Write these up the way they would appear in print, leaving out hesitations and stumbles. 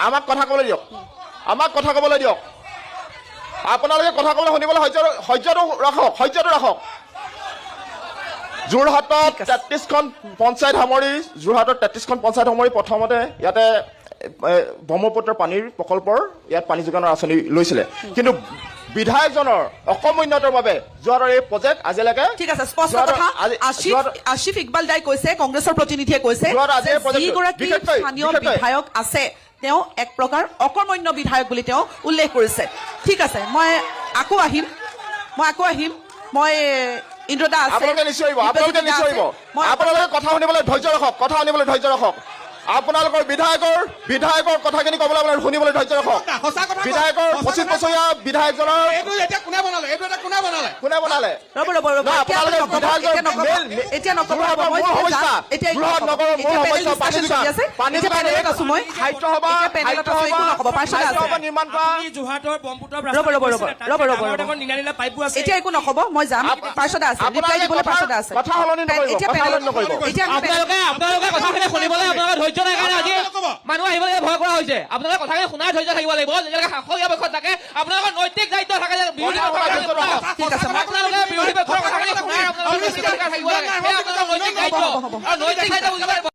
আমাক কথা ক'বলৈ দিয়ক, আমাক কথা ক'বলৈ দিয়ক। আপোনালোকে কথা ক'বলৈ শুনিবলৈ সহ্যটো ৰাখক। যোৰহাটত 33খন পঞ্চায়ত সামৰি প্ৰথমতে ইয়াতে ব্ৰহ্মপুত্ৰৰ পানীৰ প্ৰকল্পৰ ইয়াত পানী যোগানৰ আঁচনি লৈছিলে, কিন্তু বিধায়কজনৰ অকমন্যতাৰ বাবে যোৱাবাৰ এই প্ৰজেক্ট আজিলৈকে ঠিক আছে, স্পষ্ট কথা। আশিফ ইকবাল দাই কৈছে, কংগ্ৰেছৰ প্ৰতিনিধিয়ে কৈছে, যিগৰাকী স্থানীয় বিধায়ক আছে তেওঁ এক প্ৰকাৰ অকৰ্মণ্য বিধায়ক বুলি তেওঁ উল্লেখ কৰিছে। ঠিক আছে, মই আকৌ আহিম। মই ইন্দ্ৰদা আছে, আপোনালোকে নিশ্চয় আহিব। আপোনালোকে কথা শুনিবলৈ ধৈৰ্য ৰাখক। আপোনালোকৰ বিধায়কৰ কথাখিনি ক'বলৈ আপোনালোকে শুনিবলৈ ধৈৰ্য ৰাখক। বিধায়কৰ 25 বছৰীয়া বিধায়কজনৰ কোনে বনালে? এতিয়া একো নক'ব, মই যাম। পাৰ্ষদা আছে, ৰিপ্লাই দিবলৈ পাৰ্ষদা আছে। কথা সলনি নকৰিব। কথাখিনি শুনিবলৈ আপোনালোকে ধৈৰ্য নাই কাৰণে আজি মানুহ আহিবলৈ ভয় কৰা হৈছে। আপোনালোকে কথাখিনি শুনাই ধৈৰ্য থাকিব লাগিব। যেতিয়ালৈকে শাসকীয় পক্ষত থাকে আপোনালোকৰ নৈতিক দায়িত্ব থাকে যে বিৰোধী পক্ষৰ আপোনালোকে বিৰোধী পক্ষৰ কথাখিনি শুনাই আপোনালোকে থাকিব লাগে। আপোনালোকৰ নৈতিক দায়িত্ব আৰু নৈতিক দায়িত্ব বুজিব লাগিব।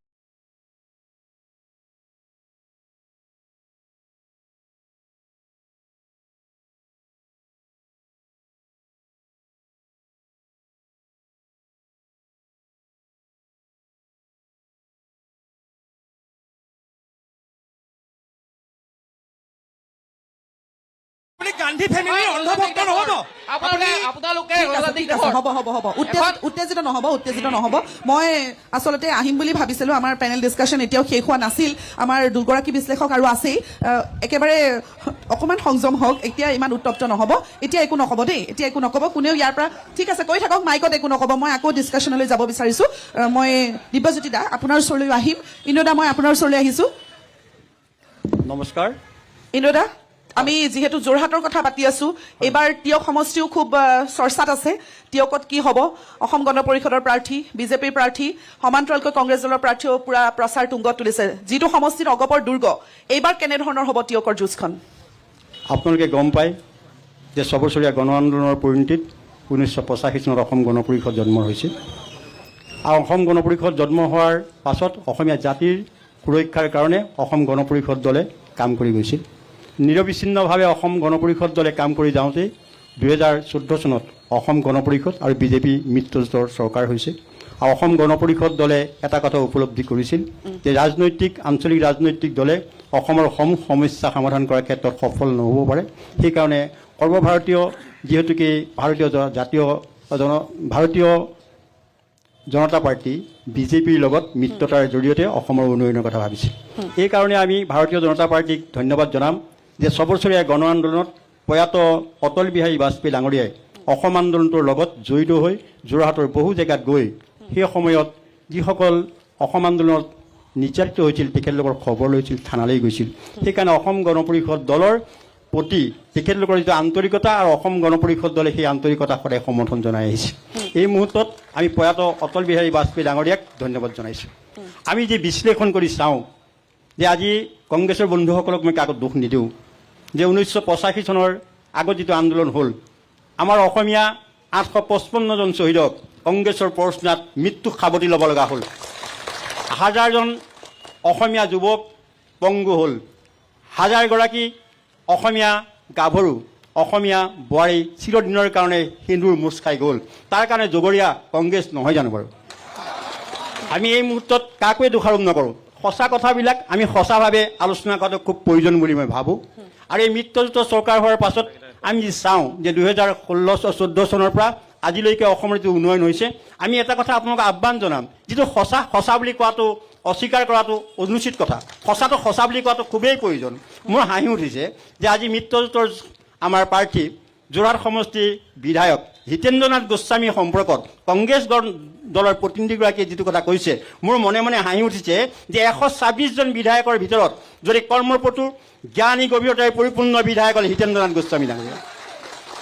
গান্ধী ফেমিলিৰ অন্ধভক্ত নহব। আপোনালোকে উত্তেজিত নহব। মই আচলতে আহিম বুলি ভাবিছিলো। আমাৰ পেনেল ডিছকাশ্যন এতিয়াও শেষ হোৱা নাছিল। আমাৰ দুগৰাকী বিশ্লেষক আৰু আছেই। একেবাৰে অকণমান সংযম হওক, এতিয়া ইমান উত্তপ্ত নহব। এতিয়া একো নক'ব দেই, এতিয়া একো নক'ব কোনেও ইয়াৰ পৰা। ঠিক আছে, কৈ থাকক, মাইকত একো নক'ব। মই আকৌ ডিছকাশ্যনলৈ যাব বিচাৰিছো। মই দিব্যজ্যোতি দা আপোনাৰ ওচৰলৈ আহিম। ইন্দ্ৰদা, মই আপোনাৰ ওচৰলৈ আহিছো। নমস্কাৰ। ইন্দ্ৰদা, আমি যিহেতু যোৰহাটৰ কথা পাতি আছো, এইবাৰ টিয়ক সমষ্টিও খুব চৰ্চাত আছে। টিয়কত কি হ'ব? অসম গণ পৰিষদৰ প্ৰাৰ্থী, বিজেপিৰ প্ৰাৰ্থী, সমান্তৰালকৈ কংগ্ৰেছ দলৰ প্ৰাৰ্থীও পুৰা প্ৰচাৰ তুংগত তুলিছে। যিটো সমষ্টিত অগপৰ দুৰ্গ, এইবাৰ কেনেধৰণৰ হ'ব টিয়কৰ যুঁজখন? আপোনালোকে গম পায় যে 6 বছৰীয়া গণ আন্দোলনৰ পৰিণতিত 1985 চনত অসম গণ পৰিষদ জন্ম হৈছিল। আৰু অসম গণ পৰিষদ জন্ম হোৱাৰ পাছত অসমীয়া জাতিৰ সুৰক্ষাৰ কাৰণে অসম গণ পৰিষদ দলে কাম কৰি গৈছিল। নিৰবিচ্ছিন্নভাৱে অসম গণ পৰিষদ দলে কাম কৰি যাওঁতেই 2014 চনত অসম গণ পৰিষদ আৰু বিজেপি মিত্ৰজোঁটৰ চৰকাৰ হৈছে। আৰু অসম গণ পৰিষদ দলে এটা কথা উপলব্ধি কৰিছিল যে আঞ্চলিক ৰাজনৈতিক দলে অসমৰ সমস্যা সমাধান কৰাৰ ক্ষেত্ৰত সফল নহ'ব পাৰে। সেইকাৰণে সৰ্বভাৰতীয় যিহেতুকে ভাৰতীয় জনতা পাৰ্টি বিজেপিৰ লগত মিত্ৰতাৰ জৰিয়তে অসমৰ উন্নয়নৰ কথা ভাবিছিল। এইকাৰণে আমি ভাৰতীয় জনতা পাৰ্টিক ধন্যবাদ জনাম যে 6 বছৰীয়া গণ আন্দোলনত প্ৰয়াত অটল বিহাৰী বাজপেয়ী ডাঙৰীয়াই অসম আন্দোলনটোৰ লগত জড়িত হৈ যোৰহাটৰ বহু জেগাত গৈ সেই সময়ত যিসকল অসম আন্দোলনত নিৰ্যাতিত হৈছিল তেখেতলোকৰ খবৰ লৈছিল, থানালৈ গৈছিল। সেইকাৰণে অসম গণ পৰিষদ দলৰ প্ৰতি তেখেতলোকৰ যিটো আন্তৰিকতা আৰু অসম গণ পৰিষদ দলে সেই আন্তৰিকতা সদায় সমৰ্থন জনাই আহিছে। এই মুহূৰ্তত আমি প্ৰয়াত অটল বিহাৰী বাজপেয়ী ডাঙৰীয়াক ধন্যবাদ জনাইছোঁ। আমি যি বিশ্লেষণ কৰি চাওঁ যে আজি কংগ্ৰেছৰ বন্ধুসকলক মই কাকো দোষ নিদিওঁ যে 1985 চনৰ আগত যিটো আন্দোলন হ'ল, আমাৰ অসমীয়া 855 জন শ্বহীদক কংগ্ৰেছৰ প্ৰৰোচনাত মৃত্যুক সাৱটি ল'ব লগা হ'ল। হাজাৰজন অসমীয়া যুৱক পংগু হ'ল। হাজাৰগৰাকী অসমীয়া গাভৰু, অসমীয়া বোৱাৰী চিৰদিনৰ কাৰণে সিন্দুৰ মোচ খাই গ'ল। তাৰ কাৰণে জগৰীয়া কংগ্ৰেছ নহয় জানো বাৰু? আমি এই মুহূৰ্তত কাকোৱে দোষাৰোপ নকৰোঁ। সঁচা কথাবিলাক আমি সঁচাভাৱে আলোচনা কৰাটো খুব প্ৰয়োজন বুলি মই ভাবোঁ। আৰু এই মিত্ৰজোঁটৰ চৰকাৰ হোৱাৰ পাছত আমি চাওঁ যে 2016-14 চনৰ পৰা আজিলৈকে অসমৰ যিটো উন্নয়ন হৈছে, আমি এটা কথা আপোনালোকক আহ্বান জনাম, যিটো সঁচা বুলি কোৱাটো অস্বীকাৰ কৰাটো অনুচিত কথা। সঁচাটো সঁচা বুলি কোৱাটো খুবেই প্ৰয়োজন। মোৰ হাঁহি উঠিছে যে আজি মিত্ৰজোঁটৰ আমাৰ প্ৰাৰ্থী যোৰহাট সমষ্টিৰ বিধায়ক হিতেন্দ্ৰনাথ গোস্বামী সম্পৰ্কত কংগ্ৰেছ দলৰ প্ৰতিনিধিগৰাকীয়ে যিটো কথা কৈছে, মোৰ মনে মনে হাঁহি উঠিছে যে 126 জন বিধায়কৰ ভিতৰত যদি কৰ্মপটু জ্ঞানী গভীৰতাৰে পৰিপূৰ্ণ বিধায়ক হ'ল হিতেন্দ্ৰনাথ গোস্বামী ডাঙৰীয়া।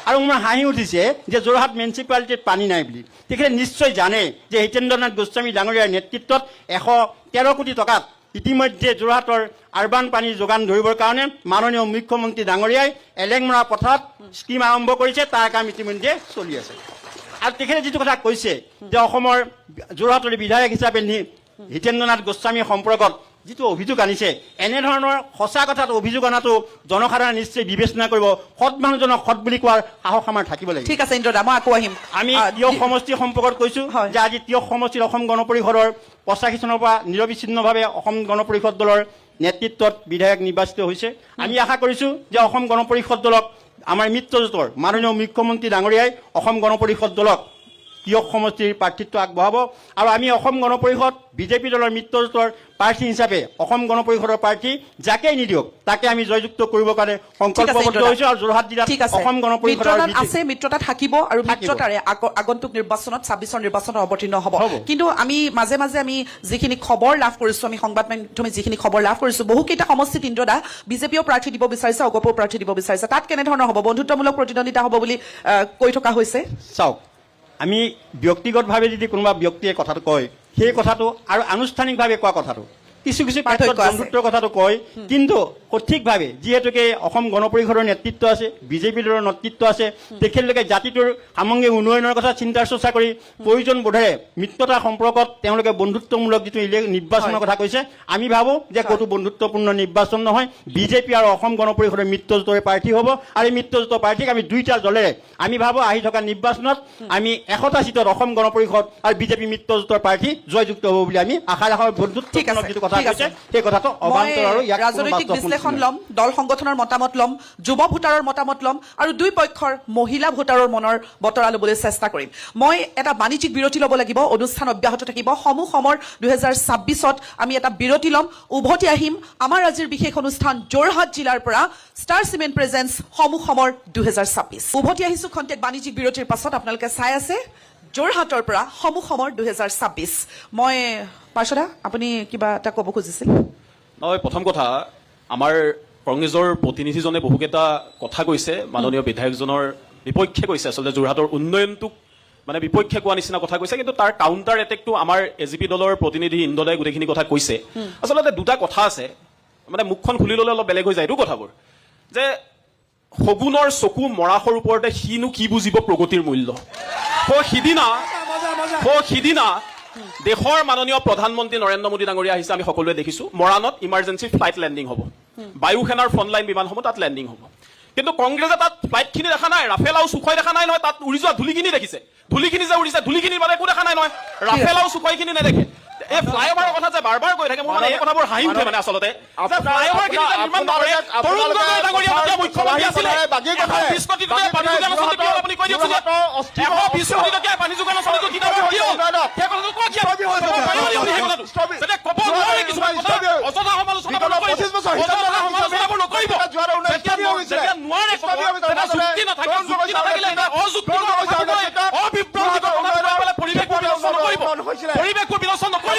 আৰু মোৰ হাঁহি উঠিছে যে যোৰহাট মিউনিচিপালিটিত পানী নাই বুলি। তেখেতে নিশ্চয় জানে যে হিতেন্দ্ৰনাথ গোস্বামী ডাঙৰীয়াৰ নেতৃত্বত 113 কোটি টকাত ইতিমধ্যে যোৰহাটৰ আৰবান পানীৰ যোগান ধৰিবৰ কাৰণে মাননীয় মুখ্যমন্ত্ৰী ডাঙৰীয়াই এলেংমৰা পথাৰত স্কিম আৰম্ভ কৰিছে তাৰ কাম ইতিমধ্যে চলি আছে আৰু তেখেতে যিটো কথা কৈছে যে অসমৰ যোৰহাটৰ বিধায়ক হিচাপে হিতেন্দ্ৰনাথ গোস্বামী সম্পৰ্কত যিটো অভিযোগ আনিছে এনেধৰণৰ সঁচা কথাত অভিযোগ অনাটো জনসাধাৰণে নিশ্চয় বিবেচনা কৰিব সৎ মানুহজনক সৎ বুলি কোৱাৰ সাহস আমাৰ থাকিব লাগিব ঠিক আছে ইন্দ্ৰদা মই আকৌ আহিম আমি তিয়ক সমষ্টি সম্পৰ্কত কৈছো যে আজি তিয়ক সমষ্টিৰ অসম গণ পৰিষদৰ 85 চনৰ পৰা নিৰবিচ্ছিন্নভাৱে অসম গণ পৰিষদ দলৰ নেতৃত্বত বিধায়ক নিৰ্বাচিত হৈছে আমি আশা কৰিছো যে অসম গণ পৰিষদ দলক আমাৰ মিত্ৰজোঁটৰ মাননীয় মুখ্যমন্ত্ৰী ডাঙৰীয়াই অসম গণ পৰিষদ দলক তিয়ক সমষ্টিৰ প্ৰাৰ্থিত্ব আগবঢ়াব আৰু আমি অসম গণ পৰিষদ বিজেপি দলৰ মিত্ৰজোঁটৰ প্ৰাৰ্থী হিচাপে অসম গণ পৰিষদৰ প্ৰাৰ্থী যাকেই নিদিয়ক তাকে আমি জয়যুক্ত কৰিবৰ কাৰণে সংকল্পবদ্ধ হৈছো আৰু যোৰহাট জিলাত অসম গণ পৰিষদৰ আছে মিত্ৰতা থাকিব আৰু মিত্ৰতাৰে আগন্তুক নিৰ্বাচনত 26ৰ নিৰ্বাচনত অৱতীৰ্ণ হ'ব কিন্তু আমি মাজে মাজে আমি যিখিনি খবৰ লাভ কৰিছো আমি সংবাদ মাধ্যমে যিখিনি খবৰ লাভ কৰিছো বহুকেইটা সমষ্টিত ইন্দ্ৰদা বিজেপিও প্ৰাৰ্থী দিব বিচাৰিছে অগপও প্ৰাৰ্থী দিব বিচাৰিছে তাত কেনেধৰণৰ হ'ব বন্ধুত্বমূলক প্ৰতিদ্বন্দ্বিতা হ'ব বুলি কৈ থকা হৈছে চাওক আমি ব্যক্তিগতভাৱে যদি কোনোবা ব্যক্তিয়ে কথাটো কয় সেই কথাটো আৰু আনুষ্ঠানিকভাৱে কোৱা কথাটো কিছু কিছু ক্ষেত্ৰত বন্ধুত্বৰ কথাটো কয় কিন্তু সঠিকভাৱে যিহেতুকে অসম গণ পৰিষদৰ নেতৃত্ব আছে বিজেপি দলৰ নেতৃত্ব আছে তেখেতলোকে জাতিটোৰ সামগ্ৰিক উন্নয়নৰ কথা চিন্তা চৰ্চা কৰি প্ৰয়োজন বোধেৰে মিত্ৰতা সম্পৰ্কত তেওঁলোকে বন্ধুত্বমূলক যিটো নিৰ্বাচনৰ কথা কৈছে আমি ভাবোঁ যে ক'তো বন্ধুত্বপূৰ্ণ নিৰ্বাচন নহয় বিজেপি আৰু অসম গণ পৰিষদৰ মিত্ৰজোঁটৰে প্ৰাৰ্থী হ'ব আৰু এই মিত্ৰজোঁটৰ প্ৰাৰ্থীক আমি দুইটা দলেৰে আমি ভাবোঁ আহি থকা নিৰ্বাচনত আমি 100টা সিটত অসম গণ পৰিষদ আৰু বিজেপি মিত্ৰজোঁটৰ প্ৰাৰ্থী জয়যুক্ত হ'ব বুলি আমি আশা ৰাখোঁ বন্ধুত্বপূৰ্ণ যিটো কথা কৈছে সেই কথাটো অবান্তৰ আৰু ইয়াক ৰাজনৈতিক বিশ্লেষণ ল'ম দল সংগঠনৰ মতামত ল'ম যুৱ ভোটাৰৰ মতামত ল'ম আৰু দুই পক্ষৰ মহিলা ভোটাৰৰ মনৰ বতৰা ল'বলৈ চেষ্টা কৰিম মই এটা বাণিজ্যিক বিৰতি ল'ব লাগিব অনুষ্ঠান অব্যাহত থাকিব সমূহ সমৰ 2026ত আমি এটা বিৰতি ল'ম উভতি আহিম আমাৰ আজিৰ বিশেষ অনুষ্ঠান যোৰহাট জিলাৰ পৰা ষ্টাৰ চিমেণ্ট প্ৰেজেন্স সমূহ সমৰ 2026 উভতি আহিছো খন্তেক বাণিজ্যিক বিৰতিৰ পাছত আপোনালোকে চাই আছে যোৰহাটৰ পৰা সমূহ সমৰ 2026 মই পাৰ্শ্বদা আপুনি কিবা এটা ক'ব খুজিছিল নহয় প্ৰথম কথা আমাৰ কংগ্ৰেছৰ প্ৰতিনিধিজনে বহুকেইটা কথা কৈছে মাননীয় বিধায়কজনৰ বিপক্ষে কৈছে আচলতে যোৰহাটৰ উন্নয়নটোক মানে বিপক্ষে কোৱা নিচিনা কথা কৈছে কিন্তু তাৰ কাউণ্টাৰ এটেকটো আমাৰ এজিপি দলৰ প্ৰতিনিধি ইন্দ্ৰদাই গোটেইখিনি কথা কৈছে আচলতে দুটা কথা আছে মানে মুখখন খুলি ল'লে অলপ বেলেগ হৈ যায় এইটো কথাবোৰ যে শগুনৰ চকু মৰাশৰ ওপৰতে সিনো কি বুজিব প্ৰগতিৰ মূল্য সিদিনা দেশৰ মাননীয় প্ৰধানমন্ত্ৰী নৰেন্দ্ৰ মোদী ডাঙৰীয়া আহিছে আমি সকলোৱে দেখিছো মৰাণত ইমাৰ্জেঞ্চি ফ্লাইট লেণ্ডিং হ'ব বায়ু সেনাৰ ফ্ৰণ্টলাইন বিমানসমূহ তাত লেণ্ডিং হ'ব কিন্তু কংগ্ৰেছে তাত ফ্লাইটখিনি দেখা নাই ৰাফেল আৰু সুখয় দেখা নাই নহয় তাত উৰি যোৱা ধূলিখিনি দেখিছে ধূলিখিনি যে উৰিছে ধূলিখিনিৰ বাবে একো দেখা নাই নহয় ৰাফেল আৰু সুখয়খিনি নেদেখে এই ফ্লাইঅভাৰৰ কথা যে বাৰ বাৰ কৈ থাকে মোৰ মানে এই কথাবোৰ হাঁহি উঠে মানে আচলতে ফ্লাইঅভাৰখিনি যে নিৰ্মাণ নকৰে তৰুণ গগৈ ডাঙৰীয়া যেতিয়া মুখ্যমন্ত্ৰী আছিলে 120 কোটি টকা পানী যোগান আঁচনি কি হ'ল আপুনি কৈ দিয়কচোন 120 কোটি টকা পানী যোগান আঁচনিটো কি হ'ল সেই কথাটো কোৱা কি ক'ব নোৱাৰে কিছুমান কথা অযথা সমালোচনাবোৰ নকৰিব যেতিয়া নোৱাৰে যুক্তি নাথাকে যুক্তি নাথাকিলে অযুক্তিকৰ অবিভ্ৰান্তিকৰ পৰিৱেশবোৰ বিনষ্ট নকৰিব পৰিৱেশবোৰ বিনষ্ট নকৰিব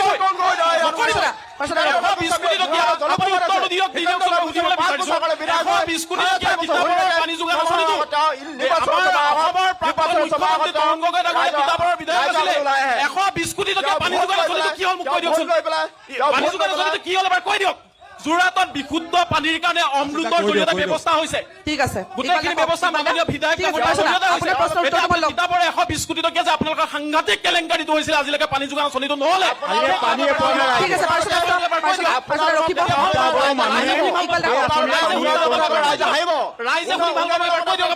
কি হ'ল এবাৰ কৈ দিয়ক যোৰহাটত বিশুদ্ধ পানীৰ কাৰণে অমৃতৰ জৰিয়তে ব্যৱস্থা হৈছে ঠিক আছে গোটেইখিনি ব্যৱস্থা মাননীয় বিধায়ক কিতাপৰ 120 কোটি টকীয়া যে আপোনালোকৰ সাংঘাতিক কেলেংকাৰীটো হৈছিলে আজিলৈকে পানী যোগান আঁচনিটো নহ'লে ঠিক আছে ৰাইজে শুনি ভাল পাব এবাৰ কৈ দিয়ক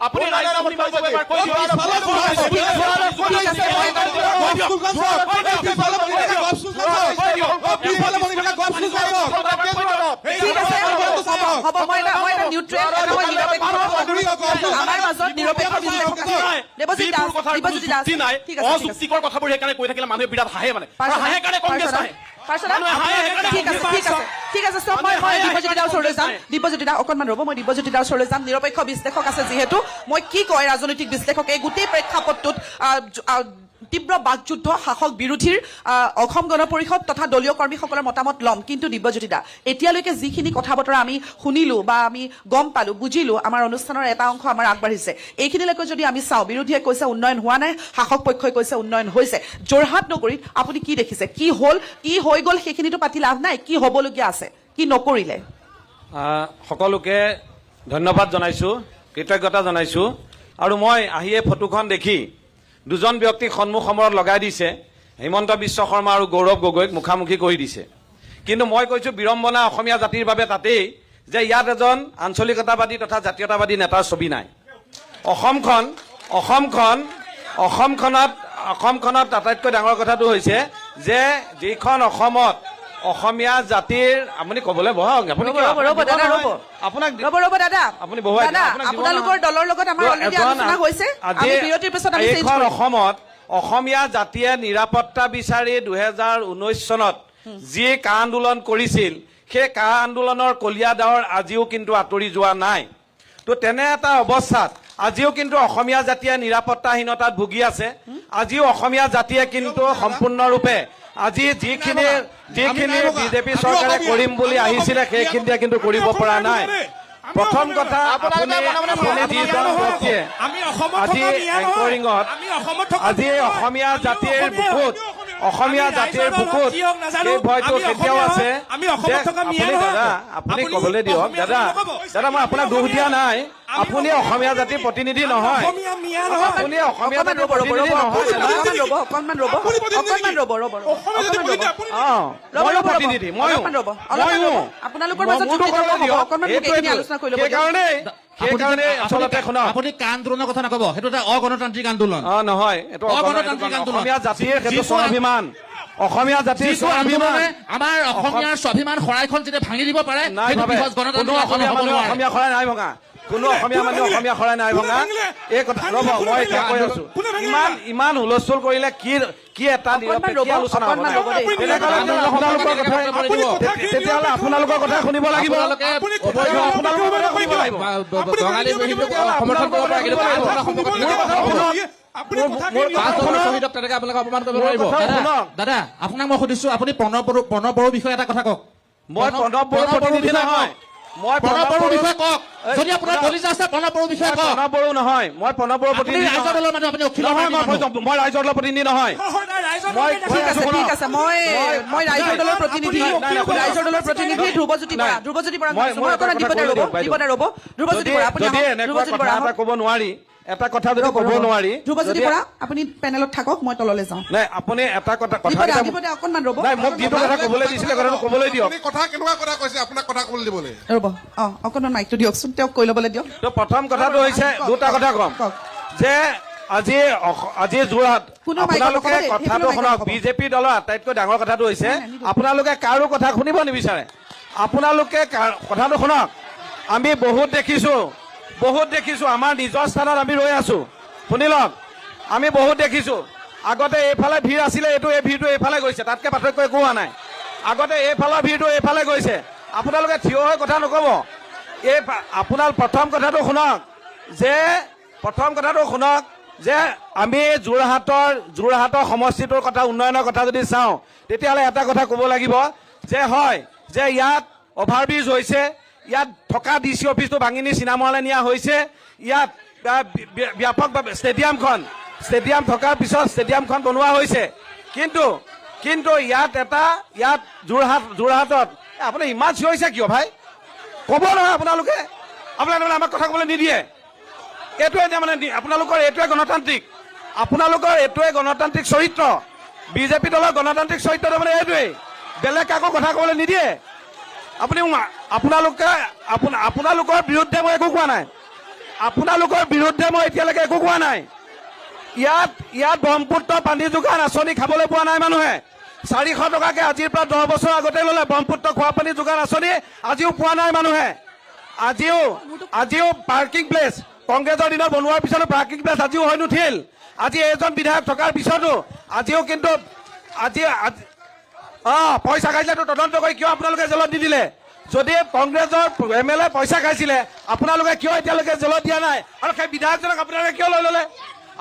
আপুনি ৰাইজে শুনি ভাল পাব এবাৰ কৈ হ'ব মই এটা নিউট্ৰেল আমাৰ মাজত নিৰপেক্ষ অযুক্তিকৰ কথাবোৰ সেইকাৰণে কৈ থাকিলে মানুহে বিৰাট হাঁহে মানে হাঁহে কাৰণে কংগ্ৰেছ হাঁহে ঠিক আছে চব মই দিব্যজ্যোতি ওচৰলৈ যাম দিব্যজ্যোতি অকণমান ৰ'ব মই দিব্যজ্যোতি ওচৰলৈ যাম নিৰপেক্ষ বিশ্লেষক আছে যিহেতু মই কি কয় ৰাজনৈতিক বিশ্লেষক এই গোটেই প্ৰেক্ষাপটটোত তীব্ৰ বাকযুদ্ধ শাসক বিৰোধীৰ অসম গণ পৰিষদ তথা দলীয় কৰ্মীসকলৰ মতামত ল'ম। কিন্তু দিব্যজ্যোতি দা, এতিয়ালৈকে যিখিনি কথা বতৰা আমি শুনিলো বা আমি গম পালো, বুজিলো, আমাৰ অনুষ্ঠানৰ এটা অংশ আমাৰ আগবাঢ়িছে। এইখিনিলৈকে যদি আমি চাওঁ, বিৰোধীয়ে কৈছে উন্নয়ন হোৱা নাই, শাসক পক্ষই কৈছে উন্নয়ন হৈছে। যোৰহাট নগৰীত আপুনি কি দেখিছে? কি হ'ল, কি হৈ গ'ল, সেইখিনিতো পাতি লাভ নাই। কি হ'বলগীয়া আছে, কি নকৰিলে? সকলোকে ধন্যবাদ জনাইছোঁ, কৃতজ্ঞতা জনাইছোঁ। আৰু মই আহি এই ফটোখন দেখি দুজন ব্যক্তিক সন্মুখ সমৰত লগাই দিছে, হিমন্ত বিশ্ব শৰ্মা আৰু গৌৰৱ গগৈক মুখামুখি কৰি দিছে। কিন্তু মই কৈছোঁ বিড়ম্বনা অসমীয়া জাতিৰ বাবে তাতেই যে ইয়াত এজন আঞ্চলিকতাবাদী তথা জাতীয়তাবাদী নেতাৰ ছবি নাই। অসমখনত আটাইতকৈ ডাঙৰ কথাটো হৈছে যে যিখন অসমত অসমীয়া জাতিৰ আপুনি ক'বলৈ বহক, আপুনি আপোনালোকৰ দলৰ লগত আমাৰ অলৰেডি আলোচনা হৈছে। আমি বিৰতিৰ পিছত আমি চেঞ্জ এইখন কৰিম। অসমত অসমীয়া জাতিয়ে নিৰাপত্তা বিচাৰি 2019 চনত যি কা আন্দোলন কৰিছিল, সেই কা আন্দোলনৰ কলীয়া ডাৱৰ আজিও কিন্তু আঁতৰি যোৱা নাই। তো তেনে এটা অৱস্থাত আজিও কিন্তু অসমীয়া জাতিয়ে নিৰাপত্তাহীনতাত ভুগি আছে। আজিও অসমীয়া জাতিয়ে কিন্তু সম্পূৰ্ণৰূপে আজি যিখিনি বিজেপি চৰকাৰে কৰিম বুলি আহিছিলে সেইখিনিয়ে কিন্তু কৰিব পৰা নাই। প্ৰথম কথা, আপুনি যিজন ব্যক্তিয়ে আজি এংকৰিঙত আজি অসমীয়া জাতিৰ বুকুত এই ভয়টো কেতিয়াও আছে যে আপুনি ক'বলৈ দিয়ক। দাদা মই আপোনাক দোষ দিয়া নাই, আপুনি অসমীয়া জাতিৰ প্ৰতিনিধি নহয়, আপুনি অসমীয়া জাতিৰ প্ৰতিনিধি নহয়। প্ৰতিনিধি সেইকাৰণে আচলতে শুনক, আপুনি কা আন্দোলনৰ কথা নকব, সেইটো এটা অগণতান্ত্ৰিক আন্দোলন। নহয়, এইটো অগণতান্ত্ৰিক আন্দোলন। অসমীয়া জাতিৰ সেইটো স্বাভিমান, অসমীয়া জাতিৰ স্বাভিমান। আমাৰ অসমীয়াৰ স্বাভিমান শৰাইখন যেতিয়া ভাঙি দিব পাৰে, নাই সেইটো ভাবে বৃহৎ কোনো গণতান্ত্ৰিক অসমীয়া আন্দোলন হ'ব মানুহ নোৱাৰে। অসমীয়া শৰাই নাই ভঙা, কোনো অসমীয়া মানুহ অসমীয়া শৰাই নাই ভঙা। এই কথা ৰ'ব, মই এতিয়া কৈ আছো, ইমান হুলস্থুল কৰিলে কি এটা নিৰপেক্ষ আলোচনা হ'ব নাই? তেতিয়াহ'লে আপোনালোকৰ কথা শুনিব লাগিব, আপোনালোকৰ কথা শুনিব লাগিব। সমৰ্থন কৰিব পাৰে, কিন্তু শ্বহীদক তেনেকে আপোনালোকে অপমান কৰিব নোৱাৰিব। দাদা আপোনাক মই সুধিছো, আপুনি প্ৰণৱ বড়োৰ বিষয়ে এটা কথা কওক। মই প্ৰণৱ বড়োৰ প্ৰতিনিধি নহয়, মই প্ৰণৱ বড়োৰ বিষয়ে কওক। যদি আপোনাৰ কলিজা আছে প্ৰণৱ বড়োৰ বিষয়ে কওক। প্ৰণৱ বড়ো নহয়, মই প্ৰণৱ বড়োৰ প্ৰতিনিধি ৰাইজৰ দলৰ মানুহ, আপুনি অখিল নহয়, মই ৰাইজৰ দলৰ প্ৰতিনিধি নহয়। ঠিক আছে, ঠিক আছে, মই ৰাইজৰ দলৰ প্ৰতিনিধি, ধ্ৰুৱজ্যোতি বৰা, এটা ক'ব নোৱাৰি, এটা কথা যদি ক'ব নোৱাৰি, ধ্ৰুৱজ্যোতি বৰা আপুনি পেনেলত থাকক, মই তললৈ যাওঁ। নাই আপুনি এটা কথা অকণমান ৰ'ব, নাই, মোক যিটো কথা ক'বলৈ দিছিলে কথাটো ক'বলৈ দিয়ক। কথা কেনেকুৱা কথা কৈছে আপোনাক কথা ক'বলৈ দিবলৈ? ৰ'ব, অকণমান মাইকটো দিয়কচোন, তেওঁক কৈ ল'বলৈ দিয়ক। তো প্ৰথম কথাটো হৈছে, দুটা কথা ক'ম যে আজি যোৰহাট, আপোনালোকে কথাটো শুনক, বিজেপি দলৰ আটাইতকৈ ডাঙৰ কথাটো হৈছে আপোনালোকে কাৰো কথা শুনিব নিবিচাৰে। আপোনালোকে কথাটো শুনক, আমি বহুত দেখিছো, আমাৰ নিজৰ স্থানত আমি ৰৈ আছো, শুনি লওক, আমি বহুত দেখিছো। আগতে এইফালে ভিৰ আছিলে, এই ভিৰটো এইফালে গৈছে, তাতকে পাৰ্থক্য একো হোৱা নাই। আগতে এইফালৰ ভিৰটো এইফালে গৈছে, আপোনালোকে থিয় হৈ কথা নক'ব। আপোনাৰ প্ৰথম কথাটো শুনক যে আমি যোৰহাটৰ সমষ্টিটোৰ কথা, উন্নয়নৰ কথা যদি চাওঁ, তেতিয়াহ'লে এটা কথা ক'ব লাগিব যে হয়, যে ইয়াত অভাৰব্ৰিজ হৈছে, ইয়াত থকা DC অফিচটো ভাঙি নি চিনামৰালৈ নিয়া হৈছে, ইয়াত ব্যাপকভাৱে ষ্টেডিয়াম থকাৰ পিছত ষ্টেডিয়ামখন বনোৱা হৈছে। কিন্তু ইয়াত যোৰহাটত আপুনি ইমান চিঞৰিছে কিয় ভাই? ক'ব নহয় আপোনালোকে আমাক কথা ক'বলৈ নিদিয়ে। এইটোৱে তাৰমানে আপোনালোকৰ এইটোৱে গণতান্ত্ৰিক চৰিত্ৰ, বিজেপি দলৰ গণতান্ত্ৰিক চৰিত্ৰ তাৰমানে এইটোৱেই, বেলেগ কাকো কথা ক'বলৈ নিদিয়ে। আপোনালোকৰ বিৰুদ্ধে মই একো কোৱা নাই, এতিয়ালৈকে একো কোৱা নাই। ইয়াত ব্ৰহ্মপুত্ৰ পানী যোগান আঁচনি খাবলৈ পোৱা নাই মানুহে। 400 টকাকে আজিৰ পৰা 10 বছৰ আগতে ল'লে ব্ৰহ্মপুত্ৰ খোৱা পানী যোগান আঁচনি, আজিও পোৱা নাই মানুহে। আজিও পাৰ্কিং প্লেচ কংগ্ৰেছৰ দিনত বনোৱাৰ পিছতো পাৰ্কিং প্লেচ আজিও হৈ নুঠিল। আজি এজন বিধায়ক থকাৰ পিছতো আজিও কিন্তু পইচা খাইছিলেতো তদন্ত কৰি কিয় আপোনালোকে জেলত দি দিলে? যদি কংগ্ৰেছৰ MLA পইচা খাইছিলে, আপোনালোকে কিয় এতিয়ালৈকে জেলত দিয়া নাই? আৰু সেই বিধায়কজনক আপোনালোকে কিয় লৈ ল'লে?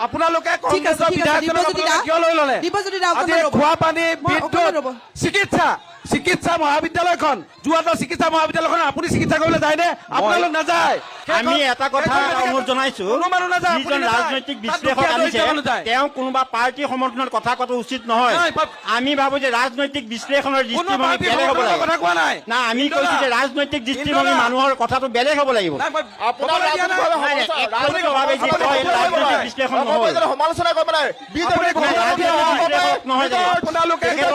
আপোনালোকে ঠিক আছে, কংগ্ৰেছৰ ঠিক আছে, বিধায়কজনক দিব্যজ্যোতি দা। আপোনালোকে কিয় লৈ ল'লে? দিব্যজ্যোতি দা, আজি অকণমান ৰ'ব। খোৱা পানী, মই অকণমান ৰ'ব। বিদ্যুৎ, চিকিৎসা মহাবিদ্যালয়খন, যোৰহাটৰ চিকিৎসা মহাবিদ্যালয়খন আপুনি চিকিৎসা কৰিবলৈ যায়নে? আপোনালোক নাযায়। আমি এটা কথা অনুৰোধ জনাইছো, কোনো মানুহ নাযায়, আপুনি যিজন নাযায়। ৰাজনৈতিক তাত বিশ্লেষক দুখীয়া আনিছে দৰিদ্ৰ মানুহ যায়। তেওঁ কোনোবা পাৰ্টীৰ সমৰ্থনত কথা কোৱাটো উচিত নহয়। নাই, আমি ভাবো যে ৰাজনৈতিক বিশ্লেষণৰ কোনো দৃষ্টিভংগী পাৰ্টীৰ বেলেগ হ'ব সমৰ্থনৰ লাগে। কথা কোৱা নাই। না, আমি ইন্দ্ৰদা, কৈছো যে ৰাজনৈতিক দৃষ্টিভংগী ইন্দ্ৰদা। মানুহৰ কথাটো বেলেগ হ'ব লাগিব। নাই, আপোনাৰ ক'বলৈ দিয়া নাই। ৰাজনৈতিকভাৱে নাই, নাই, সমালোচনা- একপক্ষীয়ভাৱে যি কয়, ৰাজনৈতিক ৰাজনৈতিক বিশ্লেষণ নহয়। সমালোচনা কৰিব নাই। আপুনি নহয় যে আপোনালোকে তেখেতৰ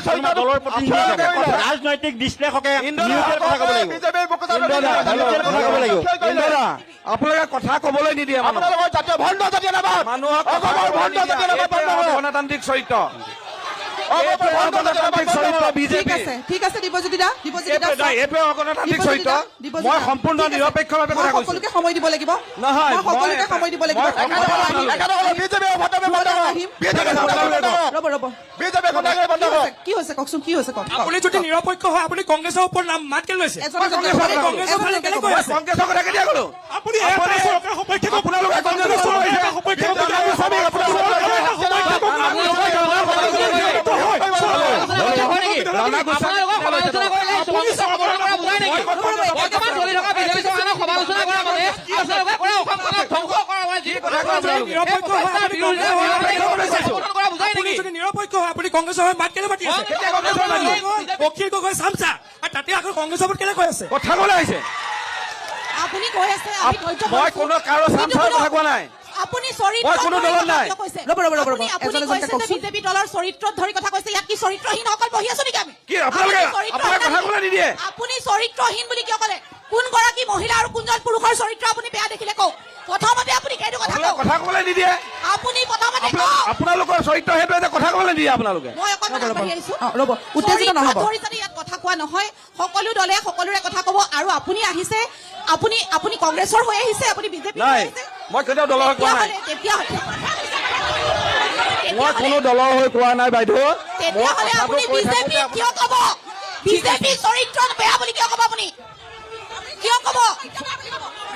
কোনোবা দলৰ প্ৰতিনিধি হিচাপে ৰাজনৈতিক বিশ্লেষকে নিউট্ৰেল কথা ক'ব লাগিব। নিউট্ৰেল কথা ক'ব লাগিব। ইন্দ্ৰদা, আপোনালোকে কথা ক'বলৈ নিদিয়ে মানুহক। আপোনালোকৰ জাতীয় ভণ্ড জাতীয় নাবাদ মানুহক কথা অসমৰ ক'বলৈ ভণ্ড নিদিয়ে। জাতীয় নাবাদ বন্ধ এইটোৱে কৰক। গণতান্ত্ৰিক চৰিত্ৰ। অসমৰ এইটোৱে ভণ্ড জাতীয় নাবাদ গণতান্ত্ৰিক বন্ধ চৰিত্ৰ কৰক। ঠিক বিজেপি। আছে, ঠিক আছে, দিব্যজ্যোতি দা, দিব্যজ্যোতি দা, এইটোৱে অগণতান্ত্ৰিক চৰিত্ৰ। দিব্যজ্যোতি মই দা, সম্পূৰ্ণ ঠিক আছে। নিৰপেক্ষভাৱে মই কথা কৈছো। সকলোকে সময় দিব লাগিব। নহয়, মই সকলোকে মই- সময় দিব লাগিব। মই- বিজেপি ভণ্ডামি বন্ধ কৰক। আহিম। বিজেপি ভণ্ডামি বন্ধ কৰক। ৰ'ব ৰ'ব বিজেপি ভণ্ডামি বন্ধ কি কৰক। হৈছে? কি হৈছে কওকচোন, কি হৈছে কওক। আপুনি যদি নিৰপেক্ষ হয় আপুনি কংগ্ৰেছৰ ওপৰত নাম মাত কেলে লৈছে? এজনে কংগ্ৰেছৰ ফালে কেলে কৈ আছে? কংগ্ৰেছৰ কথা কেতিয়া ক'লো? আপুনি এটা চৰকাৰৰ সপক্ষে কওক। আপোনালোকে কংগ্ৰেছৰ এটা সপক্ষে কওক। আপোনালোকক সমালোচনা কৰিলে কংগ্ৰেছক সমালোচনা কৰা বুজাই নেকি? বৰ্তমান চলি থকা বিজেপি চৰকাৰক সমালোচনা কৰা মানে আপোনালোকে কৰা অসমখনক ধ্বংস কৰা মানে যি কথা কোৱা আপোনালোকে। নিৰপেক্ষ হয় আপুনি বিৰোধিতা কংগ্ৰেছৰ সমৰ্থন কৰা বুজাই আপুনি নেকি? যদি নিৰপেক্ষ হয় আপুনি কংগ্ৰেছৰ হৈ মাত কেলে পাতি আছে? কেতিয়া কংগ্ৰেছৰ হৈ মাতিব? অখিল গগৈ চামচা আৰু তাতে আকৌ কংগ্ৰেছৰ ওপৰত কেলে কৈ আছে? কথা ক'বলৈ আহিছে। আপুনি কৈ আছে আমি ধৈৰ্য মই ধৰিছো। কোনো কাৰো চামচাৰ কথা কোৱা নাই। আপুনি চৰিত্ৰ মই কোনো দলত নাই। ৰ'ব, ৰ'ব, ৰ'ব, ৰ'ব। আপুনি এজন কৈছে এজনকে যে কওকচোন। বিজেপি দলৰ চৰিত্ৰত ধৰি কথা কৈছে। ইয়াত কি চৰিত্ৰহীন অকল বহি আছো নেকি আমি? কি আপোনালোকে আপুনি চৰিত্ৰহীন আপোনাক কথা ক'বলৈ নিদিয়ে? আপুনি চৰিত্ৰহীন বুলি কিয় ক'লে? কোনগৰাকী মহিলা আৰু কোনজন পুৰুষৰ চৰিত্ৰ আপুনি বেয়া দেখিলে কওক। প্ৰথমতে আপুনি সেইটো কথা আপোনাক কওক। কথা ক'বলৈ নিদিয়ে? আপুনি প্ৰথমতে কওক। আপোনালোকৰ চৰিত্ৰ সেইটোৱে যে কথা ক'বলৈ নিদিয়ে আপোনালোকে। মই অকণমান আগবাঢ়ি আহিছো। ৰ'ব, উত্তেজিত নহ'ব। চৰিত্ৰত ধৰি যাতে ইয়াত কথা কোৱা নহয়। সকলো দলে সকলোৰে কথা ক'ব আৰু আপুনি আহিছে আপুনি কংগ্ৰেছৰ হৈ আহিছে, আপুনি বিজেপি নাই, মই কেতিয়াও দলৰ হৈ কোৱা নাই। মই কোনো দলৰ হৈ কোৱা নাই বাইদেউ। মই তেতিয়াহ'লে কথাটো আপুনি কৈ বিজেপি থাকোঁতে কিয় ক'ব? বিজেপিৰ চৰিত্ৰ বেয়া বুলি কিয় ক'ব আপুনি? কিয় ক'ব?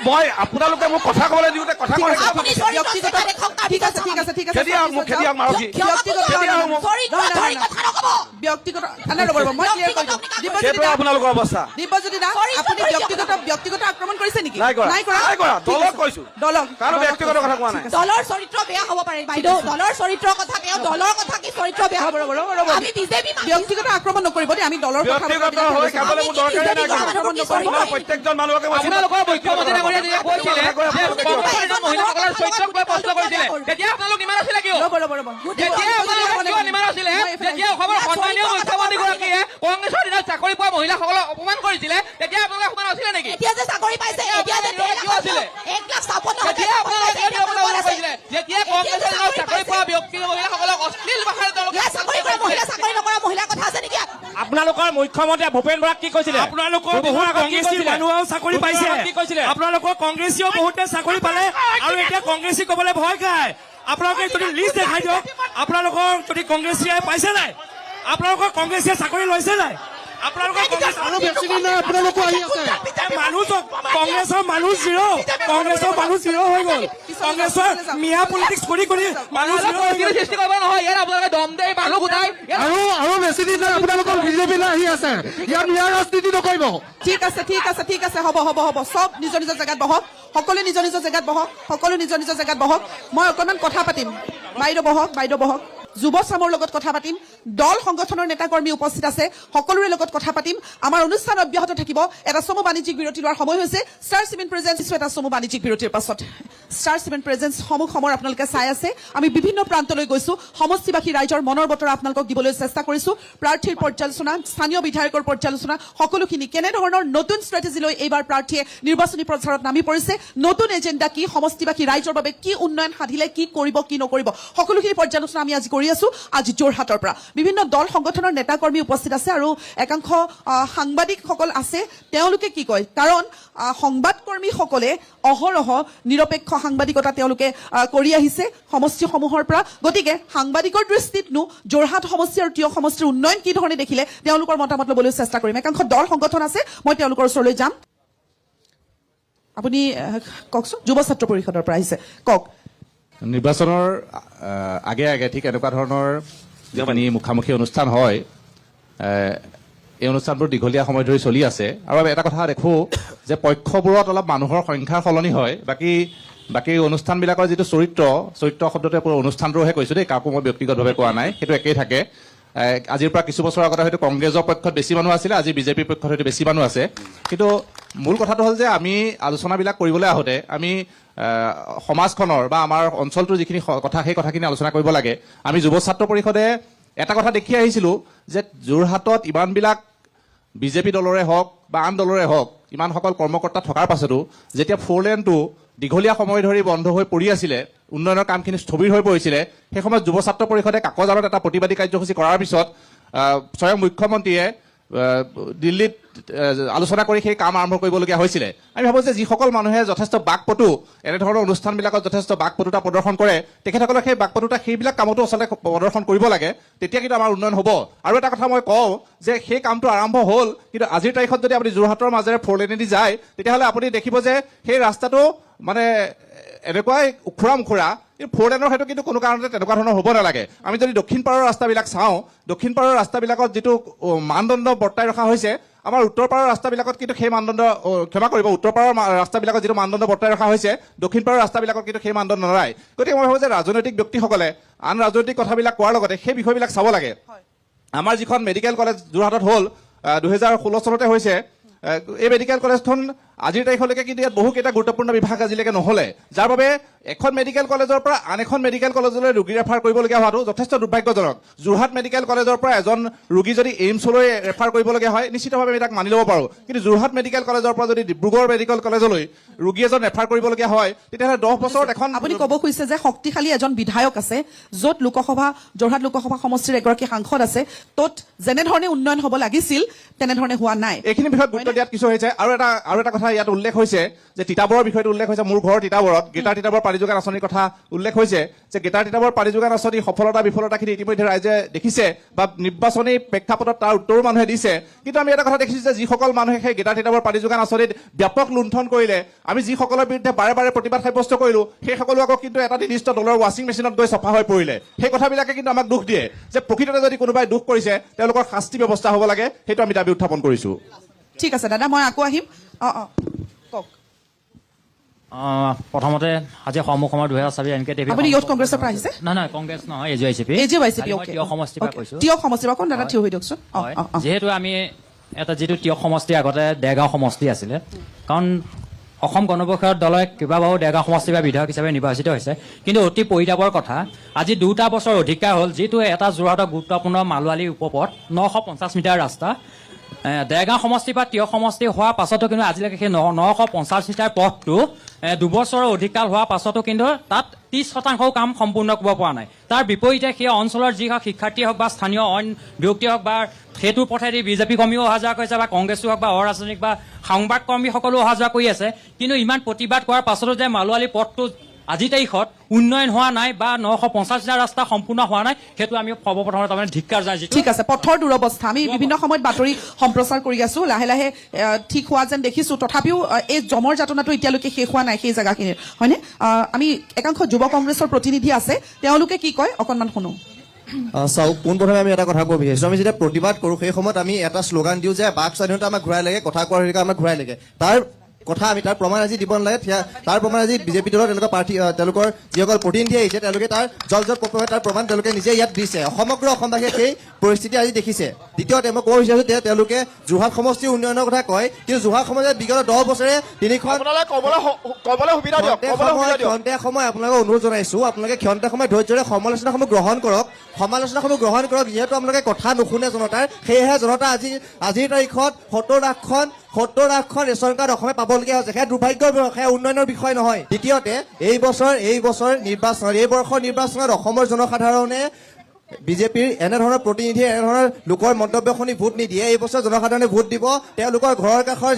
মই আপোনালোকে মোক কথা ক'বলৈ দিওঁতে কথা ক'লে আপুনি চৰিত্ৰ ব্যক্তিগত চেহেৰা দেখুৱাওক, তাৰ ঠিক পিছত আছে, ঠিক আছে, ঠিক আছে। খেদি আহক মোক, খেদি আহক মাৰকী। ব্যক্তিগত খেদি আহক মোক। চৰিত্ৰ নহয়, ধৰি নহয়, কথা নক'ব। ব্যক্তিগত নাই, ৰ'ব, ৰ'ব, মই ক্লিয়াৰ কৰি দিওঁ। দিব্যজ্যোতি সেইটোৱে দা, আপোনালোকৰ অৱস্থা। দিব্যজ্যোতি দা, চৰিত্ৰ আপুনি ধৰি ব্যক্তিগত আক্ৰমণ কৰিছে নেকি? নাই কৰা। নাই কৰা। নাই কৰা। ঠিক দলক আছে। কৈছো। দলক কাৰো দলক ব্যক্তিগত কথা কোৱা নাই। ঠিক আছে। দলৰ চৰিত্ৰ বেয়া হ'ব পাৰে বাইদেউ। দলৰ চৰিত্ৰৰ কথা তেওঁ দলৰ কথা কি চৰিত্ৰ বেয়া হ'ব? ৰ'ব, ৰ'ব, ৰ'ব। আমি বিজেপি ব্যক্তিগত আক্ৰমণ নকৰিব দেই, আমি দলৰ কথা ব্যক্তিগত হৈ খাবলৈ মোৰ দৰকাৰেই নাই। আক্ৰমণ নকৰিব। আপোনাৰ প্ৰত্যেকজন মানুহকে মই আপোনালোকৰ মুখ্যমন্ত্ৰী ডাঙৰীয়া যেতিয়া কৈছিলে যে কংগ্ৰেছৰ এজন মহিলাসকলৰ চৰিত্ৰক লৈ প্ৰশ্ন কৰিছিলে, তেতিয়া আপোনালোক নিমান আছিলে কিয়? ৰ'ব, ৰ'ব, ৰ'ব। যেতিয়া আপোনালোক কিয় নিমান আছিলে? যেতিয়া অসমৰ সন্মানীয় মুখ্যমন্ত্ৰীগৰাকীয়ে কংগ্ৰেছৰ দিনত চাকৰি পোৱা মহিলাসকলক অপমান কৰিছিলে, তেতিয়া আপোনালোকে অপমান আছিলে নেকি? এতিয়া যে চাকৰি পাইছে, এতিয়া যে কিয় আছিলে? 1,56,000 যেতিয়া আপোনালোকে কিয় এতিয়া অপমান আছে। কৰিছিলে? যেতিয়া কংগ্ৰেছৰ দিনত চাকৰি পোৱা ব্যক্তি মহিলাসকলক অশ্লীল ভাষাৰে তেওঁলোকে ইয়াত চাকৰি কৰা মহিলা, চাকৰি নকৰা মহিলাৰ কথা আছে নেকি ইয়াত? আপোনালোকৰ মুখ্যমন্ত্ৰী ভূপেন বৰাক কি কৈছিলে? আপোনালোকৰ বহুত কংগ্ৰেছী মানুহেও চাকৰি পাইছে। কি কৈছিলে? আপোনালোকৰ কংগ্ৰেছীও বহুতে চাকৰি পালে আৰু এতিয়া কংগ্ৰেছী ক'বলৈ ভয় খায়। আপোনালোকে যদি লিষ্ট দেখাই দিয়ক, আপোনালোকৰ যদি কংগ্ৰেছীয়ে পাইছে নাই? আপোনালোকৰ কংগ্ৰেছীয়ে চাকৰি লৈছে নাই? আপোনালোকৰ কংগ্ৰেছ মানুহ কংগ্ৰেছৰ মানুহ জিৰ' হৈ গ'ল। কংগ্ৰেছৰ মিয়া পলিটিক্স কৰি মানুহ জিৰ' হৈ গ'ল। সৃষ্টি কৰিব নহয়। ইয়াত আপোনালোকে দম দেই মানুহ গোটাই আৰু বেছি দিন নাই আপোনালোকৰ বিজেপিলৈ আহি আছে ইয়াত ন্যায় ৰাজনীতি নকৰিব ঠিক আছে, ঠিক আছে, ঠিক আছে, হ'ব, হ'ব, হ'ব। চব নিজৰ নিজৰ জেগাত বহক, সকলো নিজৰ নিজৰ জেগাত বহক, সকলো নিজৰ নিজৰ জেগাত বহক। মই অকণমান কথা পাতিম। বাইদেউ বহক, বাইদেউ বহক। যুৱ চামৰ লগত কথা পাতিম। দল সংগঠনৰ নেতাকৰ্মী উপস্থিত আছে, সকলোৰে লগত কথা পাতিম। আমাৰ অনুষ্ঠান অব্যাহত থাকিব। এটা চমু বাণিজ্যিক বিৰতি লোৱাৰ সময় হৈছে। ষ্টাৰ চিমেণ্ট প্ৰেজেন্স এটা চমু বাণিজ্যিক বিৰতিৰ পাছত ষ্টাৰ চিমেণ্ট প্ৰেজেন্স সমূহ সময় আপোনালোকে চাই আছে। আমি বিভিন্ন প্ৰান্তলৈ গৈছো, সমষ্টিবাসী ৰাইজৰ মনৰ বতৰা আপোনালোকক দিবলৈ চেষ্টা কৰিছো। প্ৰাৰ্থীৰ পৰ্যালোচনা, স্থানীয় বিধায়কৰ পৰ্যালোচনা, সকলোখিনি কেনেধৰণৰ নতুন ষ্ট্ৰেটেজি লৈ এইবাৰ প্ৰাৰ্থীয়ে নিৰ্বাচনী প্ৰচাৰত নামি পৰিছে, নতুন এজেণ্ডা কি, সমষ্টিবাসী ৰাইজৰ বাবে কি উন্নয়ন সাধিলে, কি কৰিব কি নকৰিব, সকলোখিনি পৰ্যালোচনা আমি আজি কৰি আছো। আজি যোৰহাটৰ পৰা বিভিন্ন দল সংগঠনৰ নেতাকৰ্মী উপস্থিত আছে আৰু একাংশ সাংবাদিকসকল আছে। তেওঁলোকে কি কয়, কাৰণ সংবাদকৰ্মীসকলে অহৰহ নিৰপেক্ষ সাংবাদিকতা তেওঁলোকে কৰি আহিছে সমষ্টিসমূহৰ পৰা। গতিকে সাংবাদিকৰ দৃষ্টিতনো যোৰহাট সমষ্টি আৰু তিয়ক সমষ্টিৰ উন্নয়ন কি ধৰণে দেখিলে তেওঁলোকৰ মতামত ল'বলৈ চেষ্টা কৰিম। একাংশ দল সংগঠন আছে, মই তেওঁলোকৰ ওচৰলৈ যাম। আপুনি কওকচোন, যুৱ ছাত্ৰ পৰিষদৰ পৰা আহিছে, কওক। নিৰ্বাচনৰ আগে আগে ঠিক এনেকুৱা ধৰণৰ যিখিনি মুখামুখি অনুষ্ঠান হয় এই অনুষ্ঠানবোৰ দীঘলীয়া সময় ধৰি চলি আছে আৰু আমি এটা কথা দেখোঁ যে পক্ষবোৰত অলপ মানুহৰ সংখ্যাৰ সলনি হয় বাকী অনুষ্ঠানবিলাকৰ যিটো চৰিত্ৰ শব্দটোৱে পুৰো অনুষ্ঠানটোহে কৈছোঁ দেই, কাকো মই ব্যক্তিগতভাৱে কোৱা নাই, সেইটো একেই থাকে। আজিৰ পৰা কিছু বছৰৰ আগতে হয়তো কংগ্ৰেছৰ পক্ষত বেছি মানুহ আছিলে, আজি বিজেপিৰ পক্ষত হয়তো বেছি মানুহ আছে। কিন্তু মূল কথাটো হ'ল যে আমি আলোচনাবিলাক কৰিবলৈ আহোঁতে আমি সমাজখনৰ বা আমাৰ অঞ্চলটোৰ যিখিনি কথা সেই কথাখিনি আলোচনা কৰিব লাগে। আমি যুৱ ছাত্ৰ পৰিষদে এটা কথা দেখি আহিছিলোঁ যে যোৰহাটত ইমানবিলাক বিজেপি দলৰে হওক বা আন দলৰে হওক ইমানসকল কৰ্মকৰ্তা থকাৰ পাছতো যেতিয়া 4 লেনটো দীঘলীয়া সময় ধৰি বন্ধ হৈ পৰি আছিলে, উন্নয়নৰ কামখিনি স্থবিৰ হৈ পৰিছিলে, সেই সময়ত যুৱ ছাত্ৰ পৰিষদে কাকজানত এটা প্ৰতিবাদী কাৰ্যসূচী কৰাৰ পিছত স্বয়ং মুখ্যমন্ত্ৰীয়ে দিল্লীত আলোচনা কৰি সেই কাম আৰম্ভ কৰিবলগীয়া হৈছিলে। আমি ভাবোঁ যে যিসকল মানুহে যথেষ্ট বাকপটু এনেধৰণৰ অনুষ্ঠানবিলাকত যথেষ্ট বাকপটুতা প্ৰদৰ্শন কৰে, তেখেতসকলক সেই বাকপটুতা সেইবিলাক কামতো আচলতে প্ৰদৰ্শন কৰিব লাগে, তেতিয়া কিন্তু আমাৰ উন্নয়ন হ'ব। আৰু এটা কথা মই কওঁ যে সেই কামটো আৰম্ভ হ'ল, কিন্তু আজিৰ তাৰিখত যদি আপুনি যোৰহাটৰ মাজেৰে 4 লেনেদি যায়, তেতিয়াহ'লে আপুনি দেখিব যে সেই ৰাস্তাটো মানে এনেকুৱাই উখুৰা মুখুৰা। 4 লেনৰ সেইটো কিন্তু কোনো কাৰণতে তেনেকুৱা ধৰণৰ হ'ব নালাগে। আমি যদি দক্ষিণ পাৰৰ ৰাস্তাবিলাক চাওঁ, দক্ষিণ পাৰৰ ৰাস্তাবিলাকত যিটো মানদণ্ড বৰ্তাই ৰখা হৈছে, আমাৰ উত্তৰ পাৰৰ ৰাস্তাবিলাকত কিন্তু সেই মানদণ্ড ক্ষমা কৰিব, উত্তৰ পাৰৰ ৰাস্তাবিলাকত যিটো মানদণ্ড বৰ্তাই ৰখা হৈছে, দক্ষিণ পাৰৰ ৰাস্তাবিলাকত কিন্তু সেই মানদণ্ড নলয়। গতিকে মই ভাবোঁ যে ৰাজনৈতিক ব্যক্তিসকলে আন ৰাজনৈতিক কথাবিলাক কোৱাৰ লগতে সেই বিষয়বিলাক চাব লাগে। আমাৰ যিখন মেডিকেল কলেজ যোৰহাটত হ'ল 2016 চনতে হৈছে, এই মেডিকেল কলেজখন আজিৰ তাৰিখলৈকে কিন্তু ইয়াত বহুকেইটা গুৰুত্বপূৰ্ণ বিভাগ আজিলৈকে নহ'লে, যাৰ বাবে এখন মেডিকেল কলেজৰ পৰা আন এখন মেডিকেল কলেজলৈ ৰোগী ৰেফাৰ কৰিবলগীয়া হোৱাটো যথেষ্ট দুৰ্ভাগ্যজনক। যোৰহাট মেডিকেল কলেজৰ পৰা এজন ৰোগী যদি এইমছলৈ ৰেফাৰ কৰিবলগীয়া হয়, নিশ্চিতভাৱে আমি তাক মানি ল'ব পাৰোঁ। কিন্তু যোৰহাট মেডিকেল কলেজৰ পৰা যদি ডিব্ৰুগড় মেডিকেল কলেজলৈ ৰোগী এজন ৰেফাৰ কৰিবলগীয়া হয়, তেতিয়াহ'লে 10 বছৰত এখন আপুনি ক'ব খুজিছে যে শক্তিশালী এজন বিধায়ক আছে, য'ত যোৰহাট লোকসভা সমষ্টিৰ এগৰাকী সাংসদ আছে, ত'ত যেনেধৰণে উন্নয়ন হ'ব লাগিছিল তেনেধৰণে হোৱা নাই। এইখিনি বিষয়ত গুৰুত্ব দিয়াত কিছু হৈছে। আৰু এটা কথা ইয়াত উল্লেখ হৈছে যে তিতাবৰৰ বিষয়টো উল্লেখ হৈছে। মোৰ ঘৰ তিতাবৰত, গেটাৰ তিতাবৰ পানী যোগান আঁচনিৰ কথা উল্লেখ হৈছে যে গেটাৰ তিতাবৰ পানী যোগান আঁচনিৰ সফলতা বিফলতাখিনি ইতিমধ্যে ৰাইজে দেখিছে বা নিৰ্বাচনী প্ৰেক্ষাপটত তাৰ উত্তৰো মানুহে দিছে। কিন্তু আমি এটা কথা দেখিছোঁ যে যিসকল মানুহে সেই গেটাৰ তিতাবৰ পানী যোগান আঁচনিত ব্যাপক লুণ্ঠন কৰিলে, আমি যিসকলৰ বিৰুদ্ধে বাৰে বাৰে প্ৰতিবাদ সাব্যস্ত কৰিলোঁ, সেই সকলো আকৌ কিন্তু এটা নিৰ্দিষ্ট দলৰ ৱাশ্বিং মেচিনত গৈ চফা হৈ পৰিলে। সেই কথাবিলাকে কিন্তু আমাক দুখ দিয়ে যে প্ৰকৃততে যদি কোনোবাই দুখ কৰিছে, তেওঁলোকৰ শাস্তি ব্যৱস্থা হ'ব লাগে, সেইটো আমি দাবী উত্থাপন কৰিছোঁ। ঠিক আছে দাদা, মই আকৌ আহিম। কওক। প্ৰথমতে আজি সন্মুখৰ 2024 এনকে টিভি। আপুনি ইয়ুথ কংগ্ৰেছৰ পৰা আহিছে? নহয়, কংগ্ৰেছ নহয়, এজিআইচিপি। তিয়ক সমষ্টিৰ পৰা কৈছোঁ। তিয়ক সমষ্টিৰ পৰা দাদা থিয় হৈ দিয়কচোন। যিহেতু আমি এটা যিটো তিয়ক সমষ্টি আগতে দেৰগাঁও সমষ্টি আছিলে, কাৰণ অসম গণ পৰিষদ দলে কেইবাবাৰো দেৰগাঁও সমষ্টিৰ পৰা বিধায়ক হিচাপে নিৰ্বাচিত হৈছে। কিন্তু অতি পৰিতাপৰ কথা, আজি 2টা বছৰ অধিকাৰ হ'ল যিটো এটা যোৰহাটৰ গুৰুত্বপূৰ্ণ মালোৱালী উপপথ 950 মিটাৰ ৰাস্তা দেৰগাঁও সমষ্টিৰ পৰা তিয়ক সমষ্টি হোৱাৰ পাছতো কিন্তু আজিলৈকে সেই 950 মিটাৰ পথটো 2 বছৰৰ অধিককাল হোৱাৰ পাছতো কিন্তু তাত 30% কাম সম্পূৰ্ণ কৰিব পৰা নাই। তাৰ বিপৰীতে সেই অঞ্চলৰ যি হওক শিক্ষাৰ্থী হওক বা স্থানীয় অইন ব্যক্তি হওক বা সেইটোৰ পথেদি বিজেপি কৰ্মীও অহা যোৱা কৰিছে বা কংগ্ৰেছো হওক বা অৰাজনৈতিক বা সংবাদ কৰ্মীসকলেও অহা যোৱা কৰি আছে। কিন্তু ইমান প্ৰতিবাদ কৰাৰ পাছতো যে মালোৱালী পথটো আজিৰ তাৰিখত উন্নয়ন হোৱা নাই বা 950 মিটাৰ ৰাস্তা সম্পূৰ্ণ হোৱা নাই, সেইটো আমি সৰ্বপ্ৰথমে তাৰমানে ধিক্কাৰ জনাইছোঁ। ঠিক আছে, পথৰ দুৰৱস্থা আমি বিভিন্ন সময়ত বাতৰি সম্প্ৰচাৰ কৰি আছো, লাহে লাহে ঠিক হোৱা যেন দেখিছো। তথাপিও এই জমৰ যাতনাটো এতিয়ালৈকে শেষ হোৱা নাই সেই জেগাখিনিৰ, হয়নে? আমি একাংশ যুৱ কংগ্ৰেছৰ প্ৰতিনিধি আছে, তেওঁলোকে কি কয় অকণমান শুনো। চাওক, পোনপ্ৰথমে আমি এটা কথা ক'ব বিচাৰিছোঁ, আমি যেতিয়া প্ৰতিবাদ কৰোঁ সেই সময়ত আমি এটা শ্লোগান দিওঁ যে বাক স্বাধীনতা আমাক ঘূৰাই লাগে, কথা কোৱাৰ অধিকাৰ আমাক ঘূৰাই লাগে। তাৰ প্ৰমাণ আজি দিব নালাগে। তাৰ প্ৰমাণ আজি বিজেপি দলৰ তেওঁলোকৰ যিসকল প্ৰতিনিধি আহিছে, তেওঁলোকে তাৰ জল তাৰ প্ৰমাণ তেওঁলোকে নিজে ইয়াত দিছে। সমগ্ৰ অসমবাসীয়ে সেই পৰিস্থিতি আজি দেখিছে। দ্বিতীয়তে মই ক'ব বিচাৰিছোঁ যে তেওঁলোকে যোৰহাট সমষ্টিৰ উন্নয়নৰ কথা কয়, কিন্তু যোৰহাট সমষ্টিত বিগত 10 বছৰে 3খন ক্ষন্তেক সময় আপোনালোকক অনুৰোধ জনাইছোঁ, আপোনালোকে ক্ষন্তেক সময় ধৈৰ্যৰে সমালোচনাসমূহ গ্ৰহণ কৰক। যিহেতু আপোনালোকে কথা নুশুনে জনতাৰ, সেয়েহে জনতা আজিৰ তাৰিখত 70 লাখখন ৰেচন কাৰ্ড অসমে পাবলগীয়া হৈছে। সেয়া দুৰ্ভাগ্যৰ বিষয়, সেয়া উন্নয়নৰ বিষয় নহয়। দ্বিতীয়তে এই বৰ্ষৰ নিৰ্বাচনত অসমৰ জনসাধাৰণে বিজেপিৰ এনেধৰণৰ প্ৰতিনিধি এনেধৰণৰ লোকৰ মন্তব্য শুনি ভোট নিদিয়ে। এই বছৰ জনসাধাৰণে ভোট দিব। তেওঁলোকৰ ঘৰৰ কাষৰ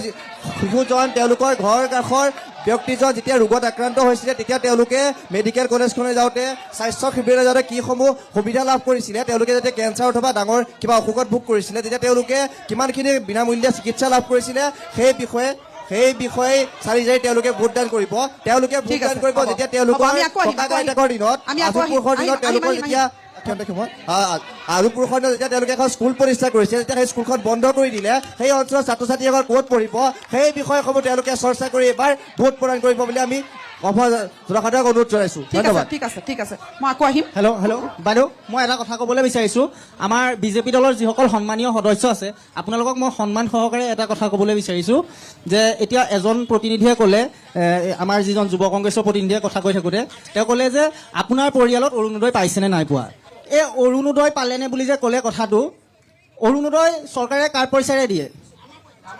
শিশুজন, তেওঁলোকৰ ঘৰৰ কাষৰ ব্যক্তিজন যেতিয়া ৰোগত আক্ৰান্ত হৈছিলে, তেতিয়া তেওঁলোকে মেডিকেল কলেজখনলৈ যাওঁতে, স্বাস্থ্য শিবিৰলৈ যাওঁতে কিসমূহ সুবিধা লাভ কৰিছিলে, তেওঁলোকে যেতিয়া কেঞ্চাৰ অথবা ডাঙৰ কিবা অসুখত ভোগ কৰিছিলে, তেতিয়া তেওঁলোকে কিমানখিনি বিনামূলীয়া চিকিৎসা লাভ কৰিছিলে, সেই বিষয়ে সেই বিষয়ে চালি জাৰি তেওঁলোকে ভোটদান কৰিব। তেওঁলোকে ঠিক আছে, ভোটদান কৰিব হ'ব। যেতিয়া হ'ব, তেওঁলোকৰ আমি আকৌ আহিম, ককা আইতাকৰ দিনত, আমি আকৌ আহিম, আজুপুৰুষৰ দিনত আহিম, তেওঁলোকৰ আহিম, যেতিয়া আজুপুৰুষৰ দিনত যেতিয়া তেওঁলোকে এখন স্কুল প্ৰতিষ্ঠা কৰিছে, যেতিয়া সেই স্কুলখন বন্ধ কৰি দিলে, সেই অঞ্চলৰ ছাত্ৰ ছাত্ৰীসকল ক'ত পঢ়িব সেই বিষয়সমূহ তেওঁলোকে চৰ্চা কৰি এবাৰ ভোট প্ৰদান কৰিব বুলি আমি জনসাধাৰণক অনুৰোধ জনাইছো। ঠিক আছে ধন্যবাদ। ঠিক আছে ঠিক আছে মই আকৌ আহিম। হেল্ল' বাইদেউ, মই এটা কথা ক'বলৈ বিচাৰিছোঁ। আমাৰ বিজেপি দলৰ যিসকল সন্মানীয় সদস্য আছে, আপোনালোকক মই সন্মান সহকাৰে এটা কথা ক'বলৈ বিচাৰিছোঁ যে এতিয়া এজন প্ৰতিনিধিয়ে ক'লে, আমাৰ যিজন যুৱ কংগ্ৰেছৰ প্ৰতিনিধিয়ে কথা কৈ থাকোঁতে তেওঁ ক'লে যে আপোনাৰ পৰিয়ালত অৰুণোদয় পাইছেনে নাই পোৱা। এই অৰুণোদয় পালেনে বুলি যে ক'লে কথাটো, অৰুণোদয় চৰকাৰে কাৰ পইচাৰে দিয়ে?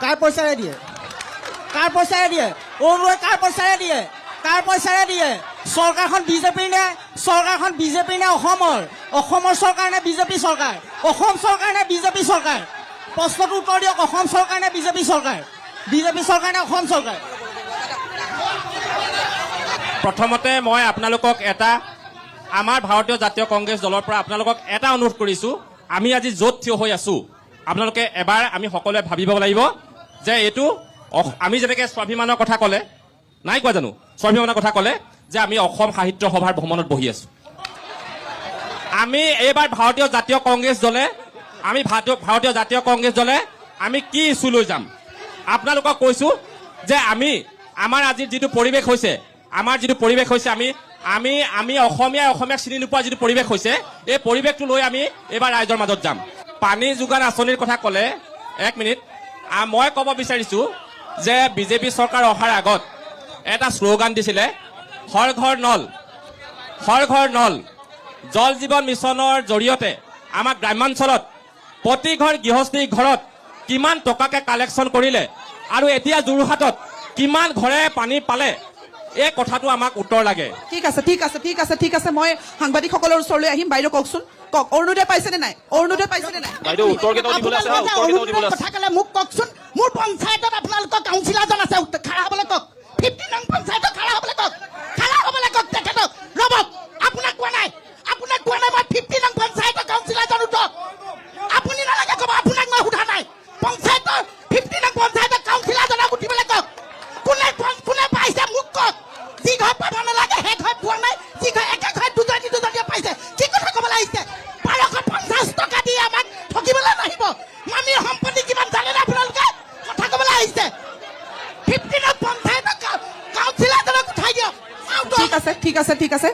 কাৰ পইচাৰে দিয়ে? কাৰ পইচাৰে দিয়ে? অৰুণোদয় কাৰ পইচাৰে দিয়ে? কাৰ পইচাৰে দিয়ে? চৰকাৰখন বিজেপিৰ নে? চৰকাৰখন বিজেপিৰ নে অসমৰ? অসমৰ চৰকাৰ নে বিজেপি চৰকাৰ? অসম চৰকাৰ নে বিজেপি চৰকাৰ? প্ৰশ্নটো উত্তৰ দিয়ক। অসম চৰকাৰ নে বিজেপি চৰকাৰ? বিজেপি চৰকাৰ নে অসম চৰকাৰ? প্ৰথমতে মই আপোনালোকক আমাৰ ভাৰতীয় জাতীয় কংগ্ৰেছ দলৰ পৰা আপোনালোকক এটা অনুৰোধ কৰিছোঁ। আমি আজি য'ত থিয় হৈ আছোঁ, আপোনালোকে এবাৰ আমি সকলোৱে ভাবিব লাগিব যে এইটো আমি যেনেকৈ স্বাভিমানৰ কথা ক'লে, নাই কোৱা জানো, স্বাভিমানৰ কথা ক'লে যে আমি অসম সাহিত্য সভাৰ ভ্ৰমণত বহি আছোঁ। আমি এইবাৰ ভাৰতীয় জাতীয় কংগ্ৰেছ দলে আমি কি ইছ্যু লৈ যাম আপোনালোকক কৈছোঁ যে আমাৰ আজিৰ যিটো পৰিৱেশ হৈছে, আমি অসমীয়াক চিনি নোপোৱা যিটো পৰিৱেশ হৈছে, এই পৰিৱেশটো লৈ আমি এইবাৰ ৰাইজৰ মাজত যাম। পানী যোগান আঁচনিৰ কথা ক'লে, এক মিনিট, মই ক'ব বিচাৰিছোঁ যে বিজেপি চৰকাৰ অহাৰ আগত এটা শ্লোগান দিছিলে, হৰ ঘৰ নল, হৰ ঘৰ নল। জল জীৱন মিছনৰ জৰিয়তে আমাৰ গ্ৰাম্যাঞ্চলত প্ৰতি ঘৰ গৃহস্থীৰ ঘৰত কিমান টকাকে কালেকশ্যন কৰিলে আৰু এতিয়া যোৰহাটত কিমান ঘৰে পানী পালে, এই কথাটো আমাক উত্তৰ লাগে। ঠিক আছে ঠিক আছে ঠিক আছে ঠিক আছে মই সাংবাদিকসকলৰ ওচৰলৈ আহিম। বাইদেউ কওকচোন, কওক, অৰুণোদয় পাইছেনে নাই? অৰুণোদয় পাইছেনে নাই? বাইদেউ উত্তৰ কেইটাও দিবলৈ আছে, উত্তৰ কেইটাও দিবলৈ আছে। কথা ক'লে মোক কওকচোন। মোৰ পঞ্চায়তত আপোনালোকৰ কাউন্সিলাৰজন আছে, খাৰা হ'বলৈ কওক। 15 নং পঞ্চায়তত খাৰা হ'বলৈ কওক। খাৰা হ'বলৈ কওক তেখেতক। ৰ'ব, আপোনাক কোৱা নাই মই 15 নং পঞ্চায়তৰ কাউন্সিলাৰজন উঠক। আপুনি নালাগে ক'ব, আপোনাক মই সোধা নাই। পঞ্চায়তৰ 15 নং পঞ্চায়তৰ কাউন্সিলাৰজনক উঠিবলৈ কওক। কোনে পাইছে মোক কওক। যি ঘৰ পাব নালাগে সেই ঘৰ পোৱা নাই, যি ঘৰ একে ঘৰ দুজনীয়ে পাইছে। কি কথা ক'বলৈ আহিছে? 1250 টকা দি আমাক ঠগিবলৈ নাহিব। মামীৰ সম্পত্তি কিমান জানেনে আপোনালোকে? কথা ক'বলৈ আহিছে। 15 নং পঞ্চায়তৰ কাউন্সিলাৰজনক উঠাই দিয়ক। ঠিক আছে ঠিক আছে ঠিক আছে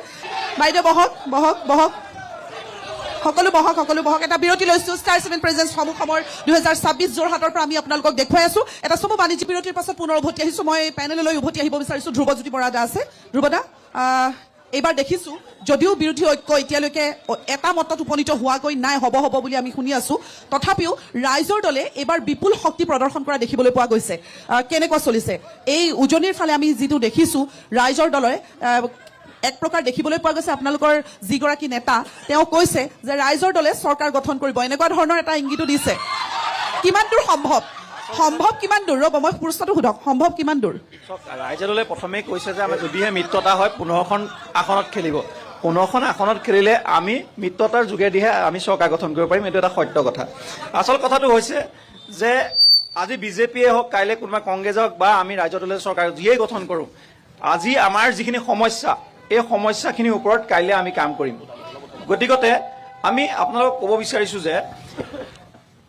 বাইদেউ বহক বহক বহক সকলো বহক। এটা বিৰতি লৈছো। ষ্টাৰ 7 প্ৰেজেন্স সমুখমৰ 2026 যোৰহাটৰ পৰা আমি আপোনালোকক দেখুৱাই আছো। এটা চমু বাণিজ্যিক বিৰতিৰ পাছত পুনৰ উভতি আহিছো। মই পেনেললৈ উভতি আহিব বিচাৰিছো। ধ্ৰুৱজ্যোতি বৰা দা আছে। ধ্ৰুৱদা, এইবাৰ দেখিছো যদিও বিৰোধী ঐক্য এতিয়ালৈকে এটা মতত উপনীত হোৱাগৈ নাই, হ'ব বুলি আমি শুনি আছো, তথাপিও ৰাইজৰ দলে এইবাৰ বিপুল শক্তি প্ৰদৰ্শন কৰা দেখিবলৈ পোৱা গৈছে। কেনেকুৱা চলিছে এই উজনিৰ ফালে? আমি যিটো দেখিছো ৰাইজৰ দলে এক প্ৰকাৰ দেখিবলৈ পোৱা গৈছে, আপোনালোকৰ যিগৰাকী নেতা তেওঁ কৈছে যে ৰাইজৰ দলে চৰকাৰ গঠন কৰিব, এনেকুৱা ধৰণৰ এটা ইংগিতো দিছে। কিমান দূৰ সম্ভৱ? কিমান দূৰ? ৰ'ব, মই প্ৰশ্নটো সোধক, সম্ভৱ কিমান দূৰ? ৰাইজে দলে প্ৰথমেই কৈছে যে আমি যদিহে মিত্ৰতা হয় 15খন আসনত খেলিব। 15খন আসনত খেলিলে আমি মিত্ৰতাৰ যোগেদিহে আমি চৰকাৰ গঠন কৰিব পাৰিম। এইটো এটা সত্য কথা। আচল কথাটো হৈছে যে আজি বিজেপিয়ে হওক, কাইলৈ কোনোবা কংগ্ৰেছ হওক বা আমি ৰাইজৰ দলে চৰকাৰ যিয়েই গঠন কৰোঁ, আজি আমাৰ যিখিনি সমস্যা, এই সমস্যাখিনিৰ ওপৰত কাইলৈ আমি কাম কৰিম। গতিকে আমি আপোনালোকক ক'ব বিচাৰিছোঁ যে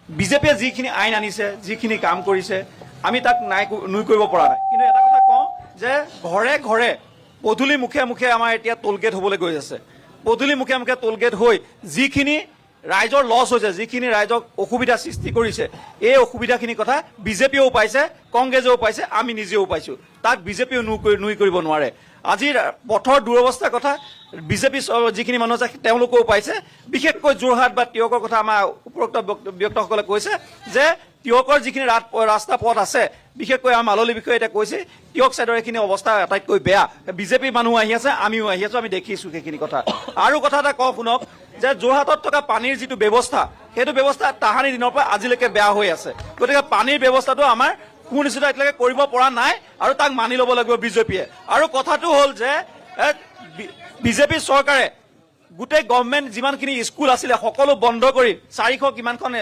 বিজেপিয়ে যিখিনি আইন আনিছে, যিখিনি কাম কৰিছে, আমি তাক নুই কৰিব পৰা নাই। কিন্তু এটা কথা কওঁ যে ঘৰে ঘৰে পদূলি মুখে আমাৰ এতিয়া টোলগেট হ'বলৈ গৈ আছে। পদূলি মুখে টোলগেট হৈ যিখিনি ৰাইজৰ লছ হৈছে, যিখিনি ৰাইজক অসুবিধা সৃষ্টি কৰিছে, এই অসুবিধাখিনি কথা বিজেপিয়েও পাইছে, কংগ্ৰেছেও পাইছে, আমি নিজেও পাইছোঁ। তাক বিজেপিয়েও নুই কৰিব নোৱাৰে। আজিৰ পথৰ দুৰৱস্থাৰ কথা বিজেপি যিখিনি মানুহ আছে তেওঁলোকেও পাইছে। বিশেষকৈ যোৰহাট বা টিয়কৰ কথা আমাৰ উপৰোক্ত ব্যক্তসকলে কৈছে যে টিয়কৰ যিখিনি ৰাস্তা পথ আছে, বিশেষকৈ আমাৰ মাললিৰ বিষয়ে এতিয়া কৈছে, টিয়ক ছাইডৰ এইখিনি অৱস্থা আটাইতকৈ বেয়া। বিজেপি মানুহ আহি আছে, আমিও আহি আছো, আমি দেখিছোঁ সেইখিনি কথা। আৰু কথা এটা কওঁ শুনক, যে যোৰহাটত থকা পানীৰ যিটো ব্যৱস্থা, সেইটো ব্যৱস্থা তাহানি দিনৰ পৰা আজিলৈকে বেয়া হৈ আছে। গতিকে পানীৰ ব্যৱস্থাটো আমাৰ সুনিশ্চিত এতিয়ালৈকে কৰিব পৰা নাই, আৰু তাক মানি ল'ব লাগিব বিজেপিয়ে। আৰু কথাটো হ'ল যে বিজেপি চৰকাৰে গোটেই গভৰ্ণমেণ্ট যিমানখিনি স্কুল আছিলে সকলো বন্ধ কৰি 400 কিমানখন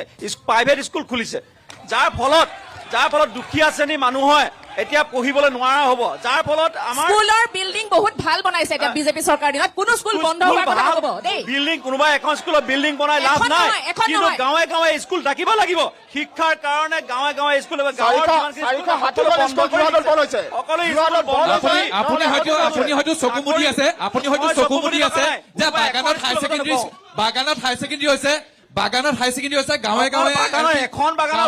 প্ৰাইভেট স্কুল খুলিছে, যাৰ ফলত দুখীয়া শ্ৰেণীৰ মানুহে এতিয়া পঢ়িবলৈ নোৱাৰা হ'ব, যাৰ ফলত আমাৰ স্কুলৰ বিল্ডিং বহুত ভাল বনাইছে এতিয়া বিজেপি চৰকাৰ দিনত। কোনো স্কুল বন্ধ হোৱাৰ কথা নক'ব দেই। বিল্ডিং কোনোবা এখন স্কুলত বিল্ডিং বনাই লাভ এখন নাই, নহয়, এখন কিন্তু নহয়। গাঁৱে গাঁৱে স্কুল থাকিব লাগিব। শিক্ষাৰ কাৰণে গাঁৱে গাঁৱে স্কুল সকলো আপুনি হয়তো চকু মুদি আছে, যে বাগানত হাই ছেকেণ্ডেৰী হৈছে, গাঁৱে গাঁৱে এখন বাগানৰ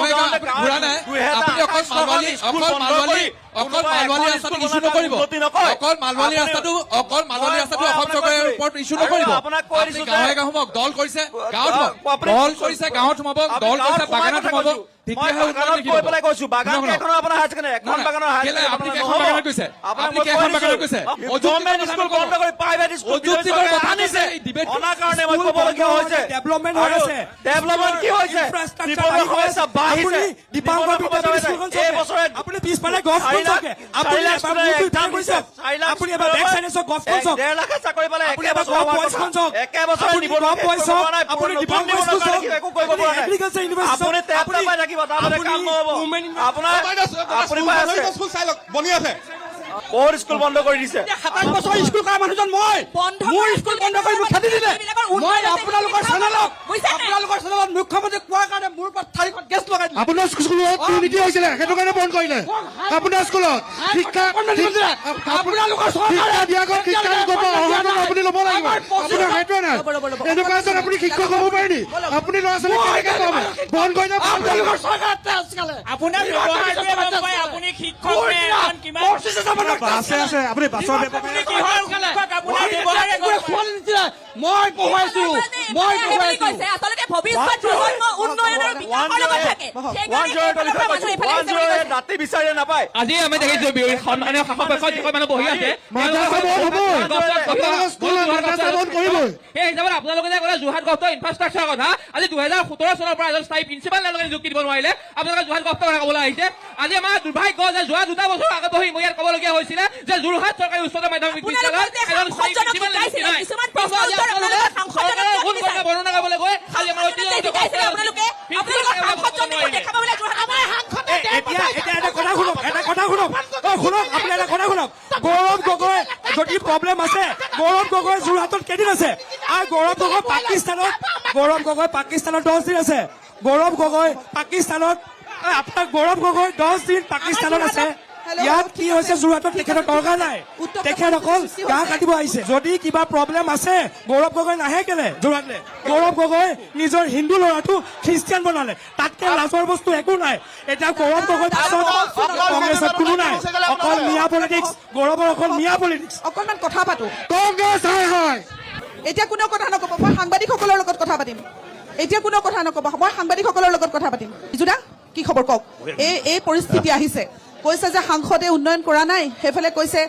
ঘূৰা নাই। আপুনি অকল মালৱালী ৰাস্তাটো ইছ্যু নকৰিব, অকল মালৱালী ৰাস্তাটো অসম চৰকাৰৰ ওপৰত ইছ্যু নকৰিব। আপুনি গাঁৱে গাঁৱক দল কৰিছে, গাঁৱত সোমাব, দল কৰিছে বাগানত সোমাব, তেতিয়াহে উন্নয়ন দেখিব। আপুনি কেইখন বাগানত গৈছে? ডেভেলপমেণ্ট হৈ আছে। কি হৈছে? আপুনি পিছফালে গছ চাগে, আপুনি এবাৰ বেক চাইডে চাওক, গছখন চাওক, 1.5 লাখ চাকৰি পালে, আপুনি এবাৰ গভ পইচাখন চাওক, আপুনি গভ পইচা চাওক, আপুনি দীপাংকৰ স্কুল চাওক, এগ্ৰিকালচাৰ ইউনিভাৰ্চিটি বহুত স্কুল বন্ধ কৰি দিছে। 27 বছৰ স্কুল কৰা মানুহজন মই, মোৰ স্কুল বন্ধ কৰি মোক খেদি দিলে। মই আপোনালোকৰ চেনেলত মুখ্যমন্ত্ৰী কোৱাৰ কাৰণে মোৰ ওপৰত ঠাৰিখন গেছ লগাই দিলে। আপোনাৰ স্কুলত দুৰ্নীতি হৈছিলে, সেইটো কাৰণে বন্ধ কৰিলে। আপোনাৰ স্কুলত শিক্ষা আপোনালোকৰ শিক্ষা দিয়াৰ আগত শিক্ষা আপুনি ল'ব লাগিব। আপোনাৰ সেইটোৱে নাই। এনেকুৱা এজন আপুনি শিক্ষক হ'ব পাৰে নি? আপুনি ল'ৰা ছোৱালী কেনেকে পাব? বন্ধ কৰি দিয়ক। আপোনালোকৰ চৰকাৰতে আজিকালি আপোনাৰ ব্যৱহাৰটোৱে গম পায় আপুনি শিক্ষক নে এখন কিমান আছে আপুনি বাছৰ মই পঢ়ুৱাইছো আচলতে ভৱিষ্যত প্ৰজন্ম উন্নয়নৰ বিকাশৰ লগত থাকে। ৰাতি বিচাৰিয়ে নাপায়। আজি আমি দেখিছো সন্মানীয় শাসক পক্ষত যিসকল মানুহ বহি আছে, সেই হিচাপত আপোনালোকে যে ক'লে যোৰহাট গভটৰ ইনফ্ৰাষ্ট্ৰাকচাৰৰ কথা, আজি 2017 চনৰ পৰা এজন স্থায়ী প্ৰিন্সিপাল তেওঁলোকে নিযুক্তি দিব নোৱাৰিলে, আপোনালোকে যোৰহাট গভটৰ কথা ক'বলৈ আহিছে। আজি আমাৰ দুৰ্ভাগ্য যে যোৱা 2 বছৰ আগত বহি মই ইয়াত ক'বলগীয়া হৈছিলে যে যোৰহাট চৰকাৰী উচ্চতৰ মাধ্যমিক বিদ্যালয়ত এজন স্থায়ী প্ৰিন্সিপাল নিযুক্তি নাই। চৰকাৰৰ গুণ কথা বৰ্ণনা কৰিবলৈ গৈ খালি আমাৰ এতিয়া এটা কথা শুনক, আপুনি এটা কথা শুনক। গৌৰৱ গগৈ যদি প্ৰব্লেম আছে, গৌৰৱ গগৈ যোৰহাটত কেইদিন আছে? আৰু গৌৰৱ গগৈ পাকিস্তানত 10 দিন আছে। গৌৰৱ গগৈ পাকিস্তানত, আপোনাৰ গৌৰৱ গগৈ 10 দিন পাকিস্তানত আছে। ইয়াত কি হৈছে যোৰহাটত তেখেতৰ দৰকাৰ নাই, তেখেত অকল গা কাটিব আহিছে। যদি কিবা প্ৰব্লেম আছে গৌৰৱ গগৈ নাহে কেলে যোৰহাটলে? গৌৰৱ গগৈ নিজৰ হিন্দু ল'ৰাটো খ্ৰীষ্টিয়ান বনালে, তাতকে লাজৰ বস্তু একো নাই। এতিয়া গৌৰৱ গগৈ পাছত কংগ্ৰেছত কোনো নাই, অকল মিয়া পলিটিক্স, গৌৰৱৰ অকল মিয়া পলিটিক্স। অকণমান কথা পাতো। কংগ্ৰেছ হয়। এতিয়া কোনেও কথা নক'ব, মই সাংবাদিকসকলৰ লগত কথা পাতিম। এতিয়া কোনেও কথা নক'ব, মই সাংবাদিকসকলৰ লগত কথা পাতিম। বিজুদা কি খবৰ কওক? এই পৰিস্থিতি আহিছে, কৈছে যে সাংসদে উন্নয়ন কৰা নাই, সেইফালে কৈছে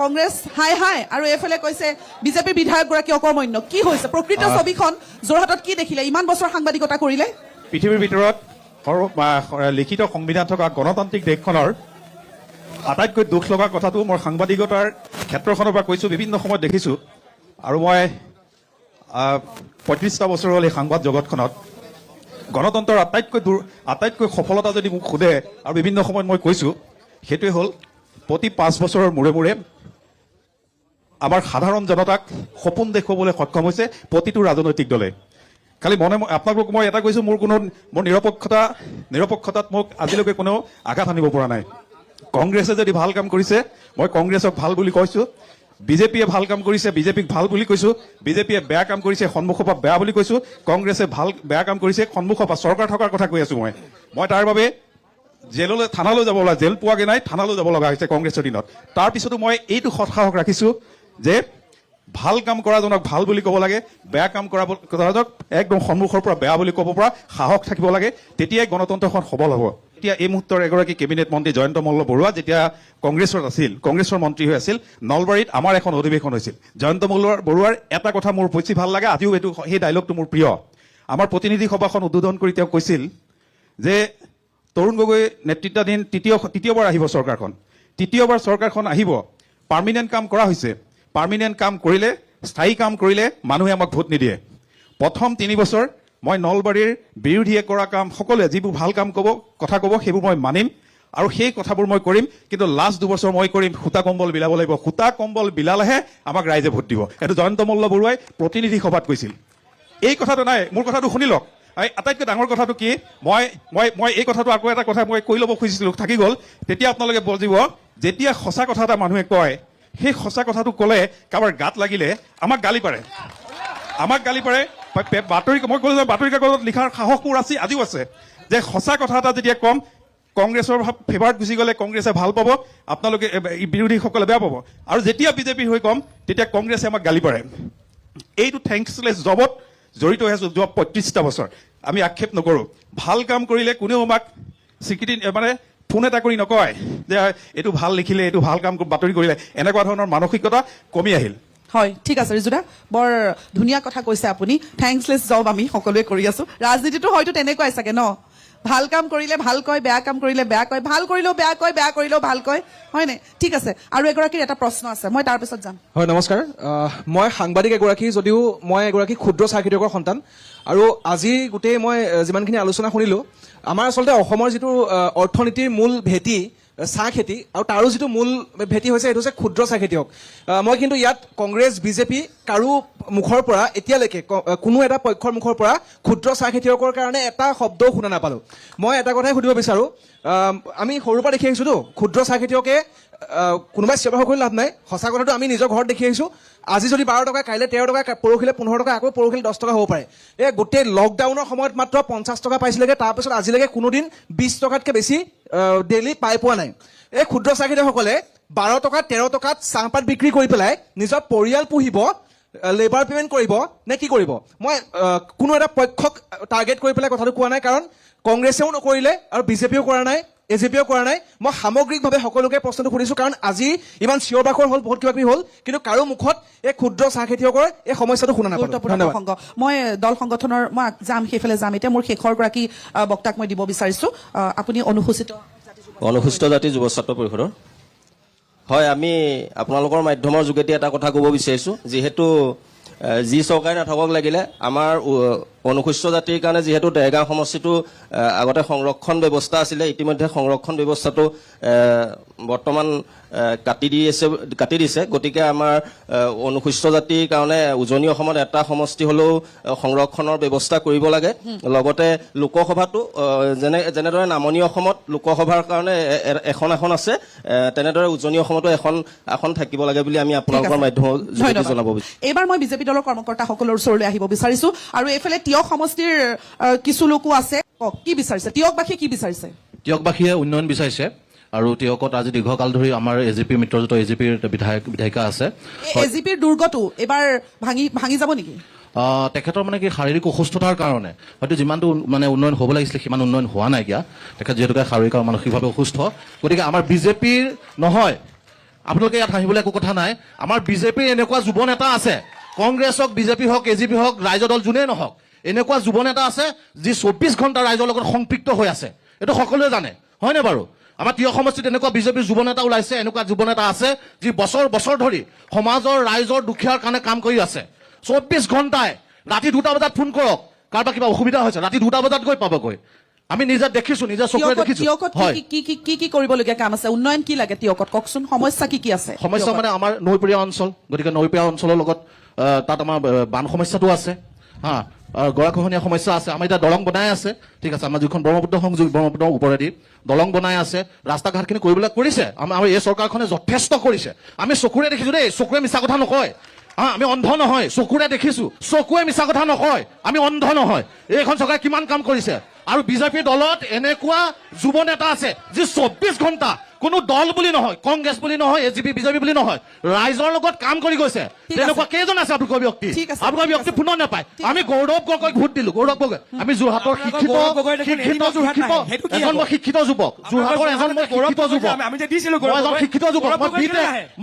কংগ্ৰেছ হাই হাই, আৰু এইফালে কৈছে বিজেপিৰ বিধায়কগৰাকী অকৰ্মণ্য। কি হৈছে প্ৰকৃত ছবিখন? যোৰহাটত কি দেখিলে? ইমান বছৰ সাংবাদিকতা কৰিলে। পৃথিৱীৰ ভিতৰত লিখিত সংবিধান থকা গণতান্ত্ৰিক দেশখনৰ আটাইতকৈ দুখ লগা কথাটো মই সাংবাদিকতাৰ ক্ষেত্ৰখনৰ পৰা কৈছোঁ, বিভিন্ন সময়ত দেখিছোঁ। আৰু মই 35টা বছৰ হ'ল এই সাংবাদ জগতখনত। গণতন্ত্ৰৰ আটাইতকৈ সফলতা যদি মোক সোধে, আৰু বিভিন্ন সময়ত মই কৈছোঁ, সেইটোৱে হ'ল প্ৰতি 5 বছৰৰ মূৰে মূৰে আমাৰ সাধাৰণ জনতাক সপোন দেখুৱাবলৈ সক্ষম হৈছে প্ৰতিটো ৰাজনৈতিক দলে। খালি আপোনালোকক মই এটা কৈছোঁ, মোৰ নিৰপেক্ষতাত মোক আজিলৈকে কোনেও আঘাত আনিব পৰা নাই। কংগ্ৰেছে যদি ভাল কাম কৰিছে মই কংগ্ৰেছক ভাল বুলি কৈছোঁ, বিজেপিয়ে ভাল কাম কৰিছে বিজেপিক ভাল বুলি কৈছোঁ, বিজেপিয়ে বেয়া কাম কৰিছে সন্মুখৰ পৰা বেয়া বুলি কৈছোঁ, কংগ্ৰেছে বেয়া কাম কৰিছে সন্মুখৰ পৰা চৰকাৰ থকাৰ কথা কৈ আছোঁ। মই তাৰ বাবে থানালৈ যাব লগা, জেল পোৱাগে নাই, থানালৈ যাব লগা হৈছে কংগ্ৰেছৰ দিনত। তাৰপিছতো মই এইটো সৎসাহস ৰাখিছোঁ যে ভাল কাম কৰাজনক ভাল বুলি ক'ব লাগে, বেয়া কাম কৰাজনক একদম সন্মুখৰ পৰা বেয়া বুলি ক'ব পৰা সাহস থাকিব লাগে, তেতিয়াই গণতন্ত্ৰখন সবল হ'ব। এতিয়া এই মুহূৰ্তৰ এগৰাকী কেবিনেট মন্ত্ৰী জয়ন্ত মল্ল বৰুৱা যেতিয়া কংগ্ৰেছত আছিল, কংগ্ৰেছৰ মন্ত্ৰী হৈ আছিল, নলবাৰীত আমাৰ এখন অধিৱেশন হৈছিল। জয়ন্ত মল্ল বৰুৱাৰ এটা কথা মোৰ বেছি ভাল লাগে, আজিও সেই ডাইলগটো মোৰ প্ৰিয়। আমাৰ প্ৰতিনিধি সভাখন উদ্বোধন কৰি তেওঁ কৈছিল যে তৰুণ গগৈ নেতৃত্বাধীন তৃতীয়বাৰ আহিব চৰকাৰখন, তৃতীয়বাৰ চৰকাৰখন আহিব, পাৰ্মিনেণ্ট কাম কৰা হৈছে, পাৰ্মিনেণ্ট কাম কৰিলে, স্থায়ী কাম কৰিলে মানুহে আমাক ভোট নিদিয়ে। প্ৰথম 3 বছৰ মই নলবাৰীৰ বিৰোধীয়ে কৰা কাম সকলোৱে যিবোৰ ভাল কাম কথা ক'ব সেইবোৰ মই মানিম, আৰু সেই কথাবোৰ মই কৰিম, কিন্তু লাষ্ট 2 বছৰ মই কৰিম সূতা কম্বল বিলাব লাগিব। সূতা কম্বল বিলালেহে আমাক ৰাইজে ভোট দিব। এইটো জয়ন্ত মল্ল বৰুৱাই প্ৰতিনিধি সভাত কৈছিল। এই কথাটো নাই, মোৰ কথাটো শুনি লওক। আটাইতকৈ ডাঙৰ কথাটো কি, মই এই কথাটো আকৌ এটা কথা মই কৈ ল'ব খুজিছিলোঁ, থাকি গ'ল। তেতিয়া আপোনালোকে বুজিব, যেতিয়া সঁচা কথা এটা মানুহে কয়, সেই সঁচা কথাটো ক'লে কাৰোবাৰ গাত লাগিলে আমাক গালি পাৰে। বাতৰি মই ক'লো যে বাতৰি কাকতত লিখাৰ সাহস মোৰ আছে, আজিও আছে, যে সঁচা কথা এটা যেতিয়া ক'ম, কংগ্ৰেছৰ ফেভাৰত গুচি গ'লে কংগ্ৰেছে ভাল পাব, আপোনালোকে বিৰোধীসকলে বেয়া পাব। আৰু যেতিয়া বিজেপিৰ হৈ ক'ম, তেতিয়া কংগ্ৰেছে আমাক গালি পাৰে। এইটো থেংকছলেছ জবত জড়িত হৈ আছোঁ যোৱা 35টা বছৰ। আমি আক্ষেপ নকৰোঁ। ভাল কাম কৰিলে কোনেও আমাক স্বীকৃতি মানে ফোন এটা কৰি নকয় যে এইটো ভাল লিখিলে, এইটো ভাল কাম বাতৰি কৰিলে। এনেকুৱা ধৰণৰ মানসিকতা কমি আহিল। হয়, ঠিক আছে ৰিজু দা, বৰ ধুনীয়া কথা কৈছে আপুনি। থেংকছলেছ জব আমি সকলোৱে কৰি আছো। ৰাজনীতিটো হয়তো তেনেকুৱাই চাগে ন, ভাল কাম কৰিলে ভাল কয়, বেয়া কাম কৰিলে বেয়া কয়, ভাল কৰিলেও বেয়া কয়, বেয়া কৰিলেও ভাল কয়, হয়নে? ঠিক আছে, আৰু এগৰাকীৰ এটা প্ৰশ্ন আছে, মই তাৰ পিছত যাম। হয়, নমস্কাৰ। মই সাংবাদিক এগৰাকী, যদিও মই এগৰাকী ক্ষুদ্ৰ চাহ খেতিয়কৰ সন্তান। আৰু আজি গোটেই মই যিমানখিনি আলোচনা শুনিলোঁ, আমাৰ আচলতে অসমৰ যিটো অৰ্থনীতিৰ মূল ভেটি চাহ খেতি, আৰু তাৰো যিটো মূল ভেটি হৈছে সেইটো হৈছে ক্ষুদ্ৰ চাহ খেতিয়ক। মই কিন্তু ইয়াত কংগ্ৰেছ বিজেপি কাৰো মুখৰ পৰা এতিয়ালৈকে কোনো এটা পক্ষৰ মুখৰ পৰা ক্ষুদ্ৰ চাহ খেতিয়কৰ কাৰণে এটা শব্দও শুনা নাপালোঁ। মই এটা কথাই সুধিব বিচাৰোঁ, আমি সৰুৰ পৰা দেখি আহিছোঁতো ক্ষুদ্ৰ চাহ খেতিয়কে কোনোবাই চিঞৰ বাখৰ কৰি লাভ নাই। সঁচা কথাটো আমি নিজৰ ঘৰত দেখি আহিছোঁ। আজি যদি 12 টকা, কাইলৈ 13 টকা, পৰহিলে 15 টকা, আকৌ পৰহিলে 10 টকা হ'ব পাৰে। এই গোটেই লকডাউনৰ সময়ত মাত্ৰ 50 টকা পাইছিলেগৈ, তাৰপিছত আজিলৈকে কোনোদিন 20 টকাতকৈ বেছি ডেইলি পাই পোৱা নাই। এই ক্ষুদ্ৰ চাহ খেতিয়কসকলে 12 টকা 13 টকাত চাহপাত বিক্ৰী কৰি পেলাই নিজৰ পৰিয়াল পুহিব, লেবাৰ পেমেণ্ট কৰিব নে কি কৰিব? মই কোনো এটা পক্ষক টাৰ্গেট কৰি পেলাই কথাটো কোৱা নাই, কাৰণ কংগ্ৰেছেও নকৰিলে আৰু বিজেপিও কৰা নাই, এজেপিও কৰা নাই। মই সামগ্ৰিকভাৱে সকলোকে প্ৰশ্নটো সুধিছোঁ, কাৰণ আজি ইমান চিঞৰ বাখৰ হ'ল, বহুত কিবা কিবি হ'ল, কিন্তু কাৰো মুখত এই ক্ষুদ্ৰ চাহ খেতিয়কৰ এই সমস্যাটো শুনা নাপালোঁ। গুৰুত্বপূৰ্ণ মই দল সংগঠনৰ মই যাম, সেইফালে যাম। এতিয়া মোৰ শেষৰ গৰাকী বক্তাক মই দিব বিচাৰিছোঁ। আপুনি অনুসূচিত জাতি যুৱ ছাত্ৰ পৰিষদৰ। হয়, আমি আপোনালোকৰ মাধ্যমৰ যোগেদি এটা কথা ক'ব বিচাৰিছোঁ, যিহেতু যি চৰকাৰে নাথাকক লাগিলে আমাৰ অনুসূচিত জাতিৰ কাৰণে যিহেতু দেৰগাঁও সমষ্টিটো আগতে সংৰক্ষণ ব্যৱস্থা আছিলে, ইতিমধ্যে সংৰক্ষণ ব্যৱস্থাটো বৰ্তমান কাটি দিছে। গতিকে আমাৰ অনুসূচিত জাতিৰ কাৰণে উজনি অসমত এটা সমষ্টি হ'লেও সংৰক্ষণৰ ব্যৱস্থা কৰিব লাগে। লগতে লোকসভাটো যেনেদৰে নামনি অসমত লোকসভাৰ কাৰণে এখন আছে, তেনেদৰে উজনি অসমতো এখন আসন থাকিব লাগে বুলি আমি আপোনালোকৰ মাধ্যমৰ যোগেদি জনাব বিচাৰিছোঁ। এইবাৰ মই বিজেপি দলৰ কৰ্মকৰ্তাসকলৰ ওচৰলৈ আহিব বিচাৰিছোঁ, আৰু এইফালে তিয়ক সমষ্টিৰ কিছু লোকো আছে। কি বিচাৰিছে তিয়কবাসীয়ে, কি বিচাৰিছে? তিয়কবাসীয়ে উন্নয়ন বিচাৰিছে, আৰু তিয়কত আজি দীৰ্ঘকাল ধৰি আমাৰ এজেপি মিত্ৰজোঁট এজেপিৰ বিধায়িকা আছে। এজেপিৰ দুৰ্গটো এইবাৰ ভাঙি যাব নেকি? তেখেতৰ মানে কি শাৰীৰিক অসুস্থতাৰ কাৰণে হয়তো যিমানটো মানে উন্নয়ন হ'ব লাগিছিলে সিমান উন্নয়ন হোৱা নাইকিয়া। তেখেত যিহেতুকে শাৰীৰিক আৰু মানসিকভাৱে অসুস্থ, গতিকে আমাৰ বিজেপিৰ নহয়, আপোনালোকে ইয়াত হাঁহিবলৈ একো কথা নাই। আমাৰ বিজেপিৰ এনেকুৱা যুৱ নেতা আছে, কংগ্ৰেছ হওক, বিজেপি হওক, এজেপি হওক, ৰাইজৰ দল যোনেই নহওক, এনেকুৱা যুৱ নেতা আছে যি 24 ঘণ্টা ৰাইজৰ লগত সম্পৃক্ত হৈ আছে। এইটো সকলোৱে জানে, হয়নে বাৰু? আমাৰ তিয়ক সমষ্টিত এনেকুৱা বিজেপিৰ যুৱ নেতা ওলাইছে, এনেকুৱা যুৱ নেতা আছে যি বছৰ বছৰ ধৰি সমাজৰ ৰাইজৰ দুখীয়াৰ কাৰণে কাম কৰি আছে। 24 ঘণ্টাই ৰাতি 2টা বজাত ফোন কৰক, কাৰোবাৰ কিবা অসুবিধা হৈছে, ৰাতি 2টা বজাত গৈ পাবগৈ। আমি নিজে দেখিছো, নিজে চকুৰে দেখিছো। কি কৰিবলগীয়া কাম আছে? উন্নয়ন কি লাগে তিয়কত, কওকচোন। সমস্যা কি আছে? সমস্যা মানে আমাৰ নৈপৰীয়া অঞ্চল, গতিকে নৈপৰীয়া অঞ্চলৰ লগত তাত আমাৰ বান সমস্যাটো আছে, গৰাখহনীয়া সমস্যা আছে। আমাৰ এতিয়া দলং বনাই আছে, ঠিক আছে, আমাৰ যিখন ব্ৰহ্মপুত্ৰ সংযোগ, ব্ৰহ্মপুত্ৰৰ ওপৰেদি দলং বনাই আছে, ৰাস্তা ঘাটখিনি কৰিবলৈ কৰিছে। আমাৰ এই চৰকাৰখনে যথেষ্ট কৰিছে, আমি চকুৰে দেখিছো দেই, চকুৰে মিছা কথা নকয়। আমি অন্ধ নহয়, চকুৰে দেখিছো, চকুৱে মিছা কথা নকয়, আমি অন্ধ নহয়। এইখন চৰকাৰে কিমান কাম কৰিছে। আৰু বিজেপি দলত এনেকুৱা যুৱ নেতা আছে যি 24 ঘণ্টা কোনো দল বুলি নহয়, কংগ্ৰেছ বুলি নহয়, এজেপি বিজেপি বুলি নহয়, ৰাইজৰ লগত কাম কৰি গৈছে। তেনেকুৱা কেইজন আছে আপোনালোকৰ ব্যক্তি? আপোনালোকৰ ব্যক্তি পুনৰ নাপায়। আমি গৌৰৱ গগৈক ভোট দিলো, গৌৰৱ গগৈ। আমি যোৰহাটৰ শিক্ষিত এজন মই শিক্ষিত যুৱক, যোৰহাটৰ এজন মই শিক্ষিত যুৱক, মই এজন শিক্ষিত যুৱক,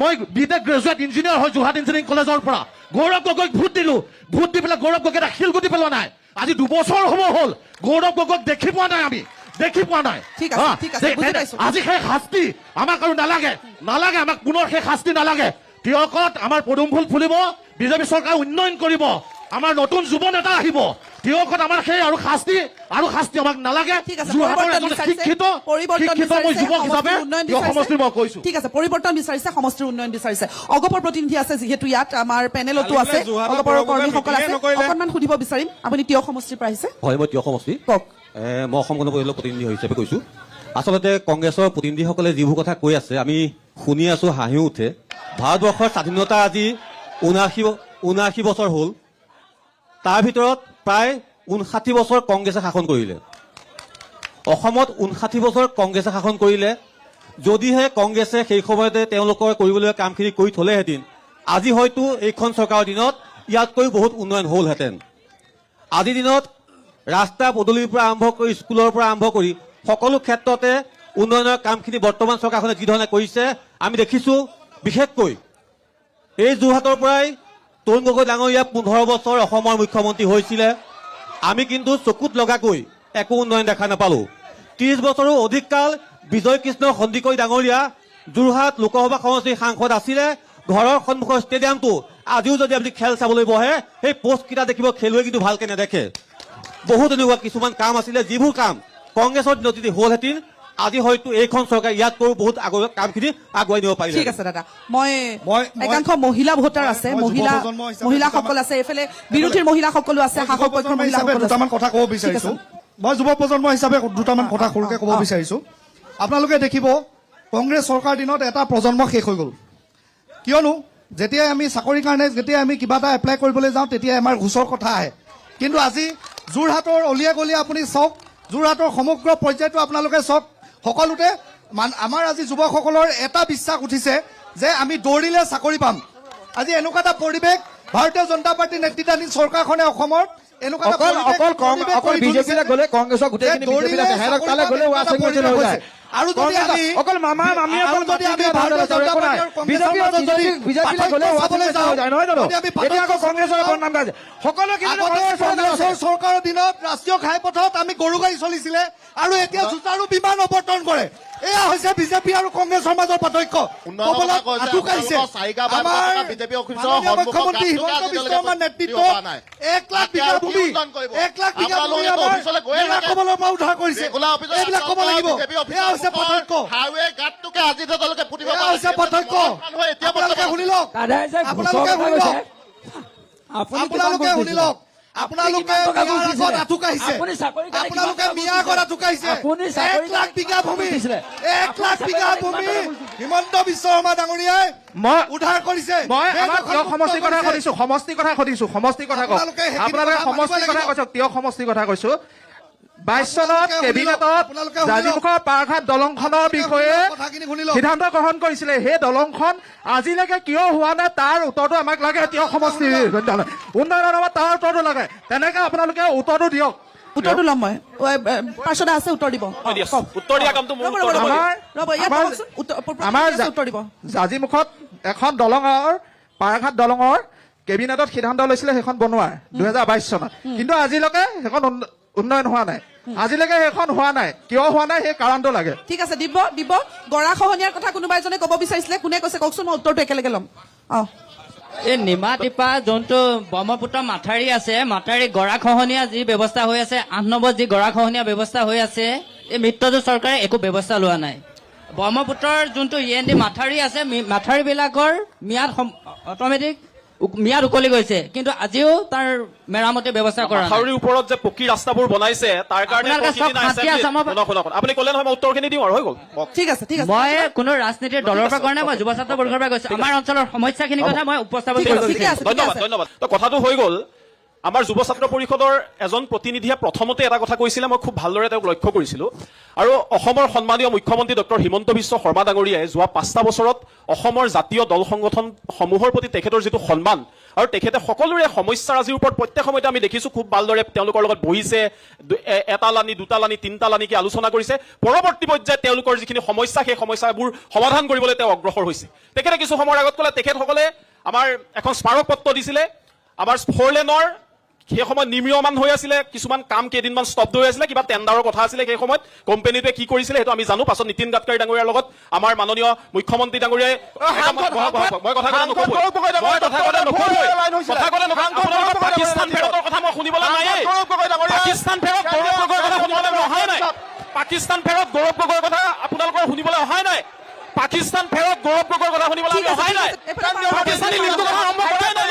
মই বিটেক গ্ৰেজুৱেট ইঞ্জিনিয়াৰ হয় যোৰহাট ইঞ্জিনিয়াৰিং কলেজৰ পৰা। গৌৰৱ গগৈক ভোট দিলো, ভোট দি পেলাই গৌৰৱ গগৈ এটা শিলগুটি পেলোৱা নাই। আজি 2 বছৰ হ'ব হ'ল গৌৰৱ গগৈক দেখি পোৱা নাই, আমি দেখি পোৱা নাই। আজি সেই শাস্তি আমাক আৰু নালাগে, আমাক পুনৰ সেই শাস্তি নালাগে। তিয়কত আমাৰ পদুম ফুল ফুলিব, বিজেপি চৰকাৰ উন্নয়ন কৰিব, আমাৰ নতুন যুৱ নেতা আহিব, তিয়কত আমাৰ সেই আৰু শাস্তি আমাক নালাগে ঠিক আছে, যোৰহাটৰ পৰিৱৰ্তন এজন বিচাৰিছে, শিক্ষিত মই যুৱক হিচাপে উন্নয়ন তিয়ক বিচাৰিছে। সমষ্টিৰ মই কৈছো ঠিক আছে, পৰিৱৰ্তন বিচাৰিছে, সমষ্টিৰ উন্নয়ন বিচাৰিছে। অগপৰ প্ৰতিনিধি আছে যিহেতু ইয়াত, আমাৰ পেনেলতো আছে, অগপৰ কৰ্মীসকল আছে, অকণমান সুধিব বিচাৰিম। আপুনি তিয়ক সমষ্টিৰ পৰা আহিছে, হয়, মই তিয়ক সমষ্টি কওক। মই অসম গণ পৰিষদৰ প্ৰতিনিধি হিচাপে কৈছোঁ। আচলতে কংগ্ৰেছৰ প্ৰতিনিধিসকলে যিবোৰ কথা কৈ আছে আমি শুনি আছোঁ, হাঁহিও উঠে। ভাৰতবৰ্ষৰ স্বাধীনতা আজি ৭৯ বছৰ হ'ল। তাৰ ভিতৰত প্ৰায় ৫৯ বছৰ কংগ্ৰেছে শাসন কৰিলে। অসমত ৫৯ বছৰ কংগ্ৰেছে শাসন কৰিলে। যদিহে কংগ্ৰেছে সেই সময়তে তেওঁলোকৰ কৰিবলগীয়া কামখিনি কৰি থলেহেঁতেন, আজি হয়তো এইখন চৰকাৰৰ দিনত ইয়াতকৈ বহুত উন্নয়ন হ'লহেঁতেন। আজিৰ দিনত ৰাস্তা পদূলিৰ পৰা আৰম্ভ কৰি, স্কুলৰ পৰা আৰম্ভ কৰি সকলো ক্ষেত্ৰতে উন্নয়নৰ কামখিনি বৰ্তমান চৰকাৰখনে যিধৰণে কৰিছে আমি দেখিছোঁ। বিশেষকৈ এই যোৰহাটৰ পৰাই তৰুণ গগৈ ডাঙৰীয়া ১৫ বছৰ অসমৰ মুখ্যমন্ত্ৰী হৈছিলে। আমি কিন্তু চকুত লগাকৈ একো উন্নয়ন দেখা নাপালোঁ। ৩০ বছৰো অধিক কাল বিজয় কৃষ্ণ সন্দিকৈ ডাঙৰীয়া যোৰহাট লোকসভা সমষ্টিৰ সাংসদ আছিলে। ঘৰৰ সন্মুখৰ ষ্টেডিয়ামটো আজিও যদি আপুনি খেল চাবলৈ বহে, সেই পোষ্টকেইটা দেখিব, খেলুৱৈ কিন্তু ভালকৈ নেদেখে। বহুত এনেকুৱা কিছুমান কাম আছিলে যিবোৰ কাম কংগ্ৰেছৰ দিনত যদি হ'লহেঁতেন, আজি হয়তো এইখন চৰকাৰে ইয়াতকৈ বহুত কামখিনি আগুৱাই নিব পাৰিলে। ঠিক আছে দাদা, মই একাংশ মহিলা ভোটাৰ আছে, মহিলাসকল আছে, এইফালে বিৰোধীৰ মহিলাসকলো আছে, শাসক পক্ষৰ মহিলাসকল আছে। দুটামান কথা ক'ব বিচাৰিছো। মই যুৱ প্ৰজন্ম হিচাপে দুটামান কথা সৰুকে ক'ব বিচাৰিছো। আপোনালোকে দেখিব কংগ্ৰেছ চৰকাৰ দিনত এটা প্ৰজন্ম শেষ হৈ গ'ল। কিয়নো যেতিয়াই আমি চাকৰিৰ কাৰণে যেতিয়া আমি কিবা এটা এপ্লাই কৰিবলৈ যাওঁ তেতিয়াই আমাৰ ঘোচৰ কথা আহে। কিন্তু আজি যোৰহাটৰ অলিয়ে গলিয়ে আপুনি চাওক, যোৰহাটৰ সমগ্ৰ পৰ্যায়টো আপোনালোকে চাওক, সকলোতে আমাৰ আজি যুৱকসকলৰ এটা বিশ্বাস উঠিছে যে আমি দৌৰিলে চাকৰি পাম। আজি এনেকুৱা এটা পৰিৱেশ ভাৰতীয় জনতা পাৰ্টীৰ নেতৃত্বাধীন চৰকাৰখনে অসমৰ এনেকুৱা এটা অকল বিজেপিলৈ গ'লে কংগ্ৰেছৰ গোটেইখিনি বিজেপিলৈ হেৰক তালে গ'লে ৱাশ্বিং মেচিন হৈ যায়। আৰু যদি আমি অকল মামা মামী অকল যদি আমি ভাৰতীয় জনতা পাৰ্টীৰ বিজেপিলৈ গ'লে ৱাশ্বিং মেচিন হৈ যায়, নহয় জানো? এতিয়া আকৌ কংগ্ৰেছৰ বদনাম গাইছে সকলো কংগ্ৰেছৰ চৰকাৰৰ দিনত ৰাষ্ট্ৰীয় ঘাইপথত আমি গৰু গাড়ী চলিছিলে আৰু এতিয়া জোতাৰো বিমান অৱতৰণ কৰে। এয়া হৈছে বিজেপি আৰু কংগ্ৰেছৰ মাজৰ পাৰ্থক্য। মুখ্যমন্ত্ৰী হিমন্ত বিশ্ব শৰ্মাৰ নেতৃত্বত ১ লাখ বিঘা ভূমি ক'বলৈ পৰা উদ্ধাৰ কৰিছে। এইবিলাক ক'ব লাগিব। এয়া হৈছে পাৰ্থক্য। এয়া হৈছে পাৰ্থক্য। আপোনালোকে শুনি লওক, আপোনালোকে শুনি লওক, আপোনালোকে শুনি লওক। আপোনালোকে মিয়াৰ আগত আঁঠুকাইছে, আপোনালোকে মিয়াৰ আগত আঁঠুকাইছে। ১ লাখ বিঘা ভূমি, ১ লাখ বিঘা ভূমি হিমন্ত বিশ্ব শৰ্মা ডাঙৰীয়াই উদ্ধাৰ কৰিছে। মই সমষ্টিৰ কথা সুধিছো, সমষ্টিৰ কথা সুধিছো, সমষ্টিৰ কথা কওক। আপোনালোকে সমষ্টিৰ কথা কৈছে, তিয়ক সমষ্টিৰ কথা কৈছো। ২২ চনত কেবিনেটত জাজিমুখৰ পাৰঘাট দলংখনৰ বিষয়ে সিদ্ধান্ত গ্ৰহণ কৰিছিলে। সেই দলংখন আজিলৈকে কিয় হোৱা নাই তাৰ উত্তৰটো আমাক লাগে। তিয়ক সমষ্টিৰ উন্নয়নৰ নামত তাৰ উত্তৰটো লাগে। তেনেকে আপোনালোকে উত্তৰটো দিয়ক। উত্তৰটো ল'ম মই, পাৰ্ষদা আছে, উত্তৰ দিব। উত্তৰ দিয়া কামটো মোৰ আমাৰ উত্তৰ দিব। জাজিমুখত এখন দলঙৰ, পাৰঘাট দলঙৰ কেবিনেটত সিদ্ধান্ত লৈছিলে সেইখন বনোৱাৰ ২০২২ চনত, কিন্তু আজিলৈকে সেইখন উন্নয়ন হোৱা নাই। আজিলৈকে সেইখন হোৱা নাই, কিয় হোৱা নাই সেই কাৰণটো লাগে। ঠিক আছে, দিব দিব। গৰা খহনীয়াৰ কথা কোনোবা এজনে ক'ব বিচাৰিছিলে, কোনে কৈছে কওকচোন, মই উত্তৰটো একেলগে ল'ম। এই নিমাতীপা যোনটো ব্ৰহ্মপুত্ৰ মাথাউৰি আছে, মাথাউৰি গৰা খহনীয়া যি ব্যৱস্থা হৈ আছে, ৮ নম্বৰত যি গৰা খহনীয়া ব্যৱস্থা হৈ আছে, এই মিত্ৰজোঁট চৰকাৰে একো ব্যৱস্থা লোৱা নাই। ব্ৰহ্মপুত্ৰৰ যোনটো END মাথাউৰি আছে, মাথাউৰিবিলাকৰ ম্যাদ অট'মেটিক ম্যাদ উকলি গৈছে, কিন্তু আজিও তাৰ মেৰামতিৰ ব্যৱস্থা কৰা নাই। মাথাউৰিৰ ওপৰত যে পকী ৰাস্তাবোৰ বনাইছে তাৰ কাৰণে আপুনি ক'লে নহয়, মই উত্তৰখিনি দিওঁ আৰু হৈ গ'ল। ঠিক আছে, ঠিক আছে। মই কোনো ৰাজনীতিৰ দলৰ পৰা কৰা নাই, মই যুৱ ছাত্ৰ পৰিষদৰ পৰা কৈছো। আমাৰ অঞ্চলৰ সমস্যাখিনিৰ কথা মই উপস্থাপন কৰিব বিচাৰিছো। ধন্যবাদ, ধন্যবাদ। কথাটো হৈ গ'ল। আমাৰ যুৱ ছাত্ৰ পৰিষদৰ এজন প্ৰতিনিধিয়ে প্ৰথমতে এটা কথা কৈছিলে, মই খুব ভালদৰে তেওঁক লক্ষ্য কৰিছিলো। আৰু অসমৰ সন্মানীয় মুখ্যমন্ত্ৰী ডক্টৰ হিমন্ত বিশ্ব শৰ্মা ডাঙৰীয়াই যোৱা ৫টা বছৰত অসমৰ জাতীয় দল সংগঠনসমূহৰ প্ৰতি তেখেতৰ যিটো সন্মান আৰু তেখেতে সকলোৰে সমস্যাৰ আজিৰ ওপৰত প্ৰত্যেক সময়তে আমি দেখিছোঁ খুব ভালদৰে তেওঁলোকৰ লগত বহিছে, এটা লানি, দুটা লানি, তিনিটা লানিকে আলোচনা কৰিছে। পৰৱৰ্তী পৰ্যায়ত তেওঁলোকৰ যিখিনি সমস্যা সেই সমস্যাবোৰ সমাধান কৰিবলৈ তেওঁ অগ্ৰসৰ হৈছে। তেখেতে কিছু সময়ৰ আগত ক'লে তেখেতসকলে আমাৰ এখন স্মাৰক পত্ৰ দিছিলে, আমাৰ 4 লেনৰ সেই সময়ত নিম্ৰিয়মান হৈ আছিলে, কিছুমান কাম কেইদিনমান স্তব্ধ হৈ আছিলে, কিবা টেণ্ডাৰৰ কথা আছিলে সেই সময়ত, কোম্পানীটোৱে কি কৰিছিলে সেইটো আমি জানো। পাছত নীতিন গাডকাৰী ডাঙৰীয়াৰ লগত আমাৰ মাননীয় মুখ্যমন্ত্ৰী ডাঙৰীয়াই মই কথা ক'লে পাকিস্তান ফেৰতৰ কথা মই শুনিবলৈ নায়েই। পাকিস্তান ফেৰত গৌৰৱ গগৈৰ কথা শুনিবলৈ অহাই নাই। পাকিস্তান ফেৰত গৌৰৱ গগৈৰ কথা আপোনালোকৰ শুনিবলৈ অহাই নাই। পাকিস্তান ফেৰত গৌৰৱ গগৈৰ কথা শুনিবলৈ অহাই নাই। পাকিস্তানী লিংকটোৰ কথা আৰম্ভ কৰাই নাই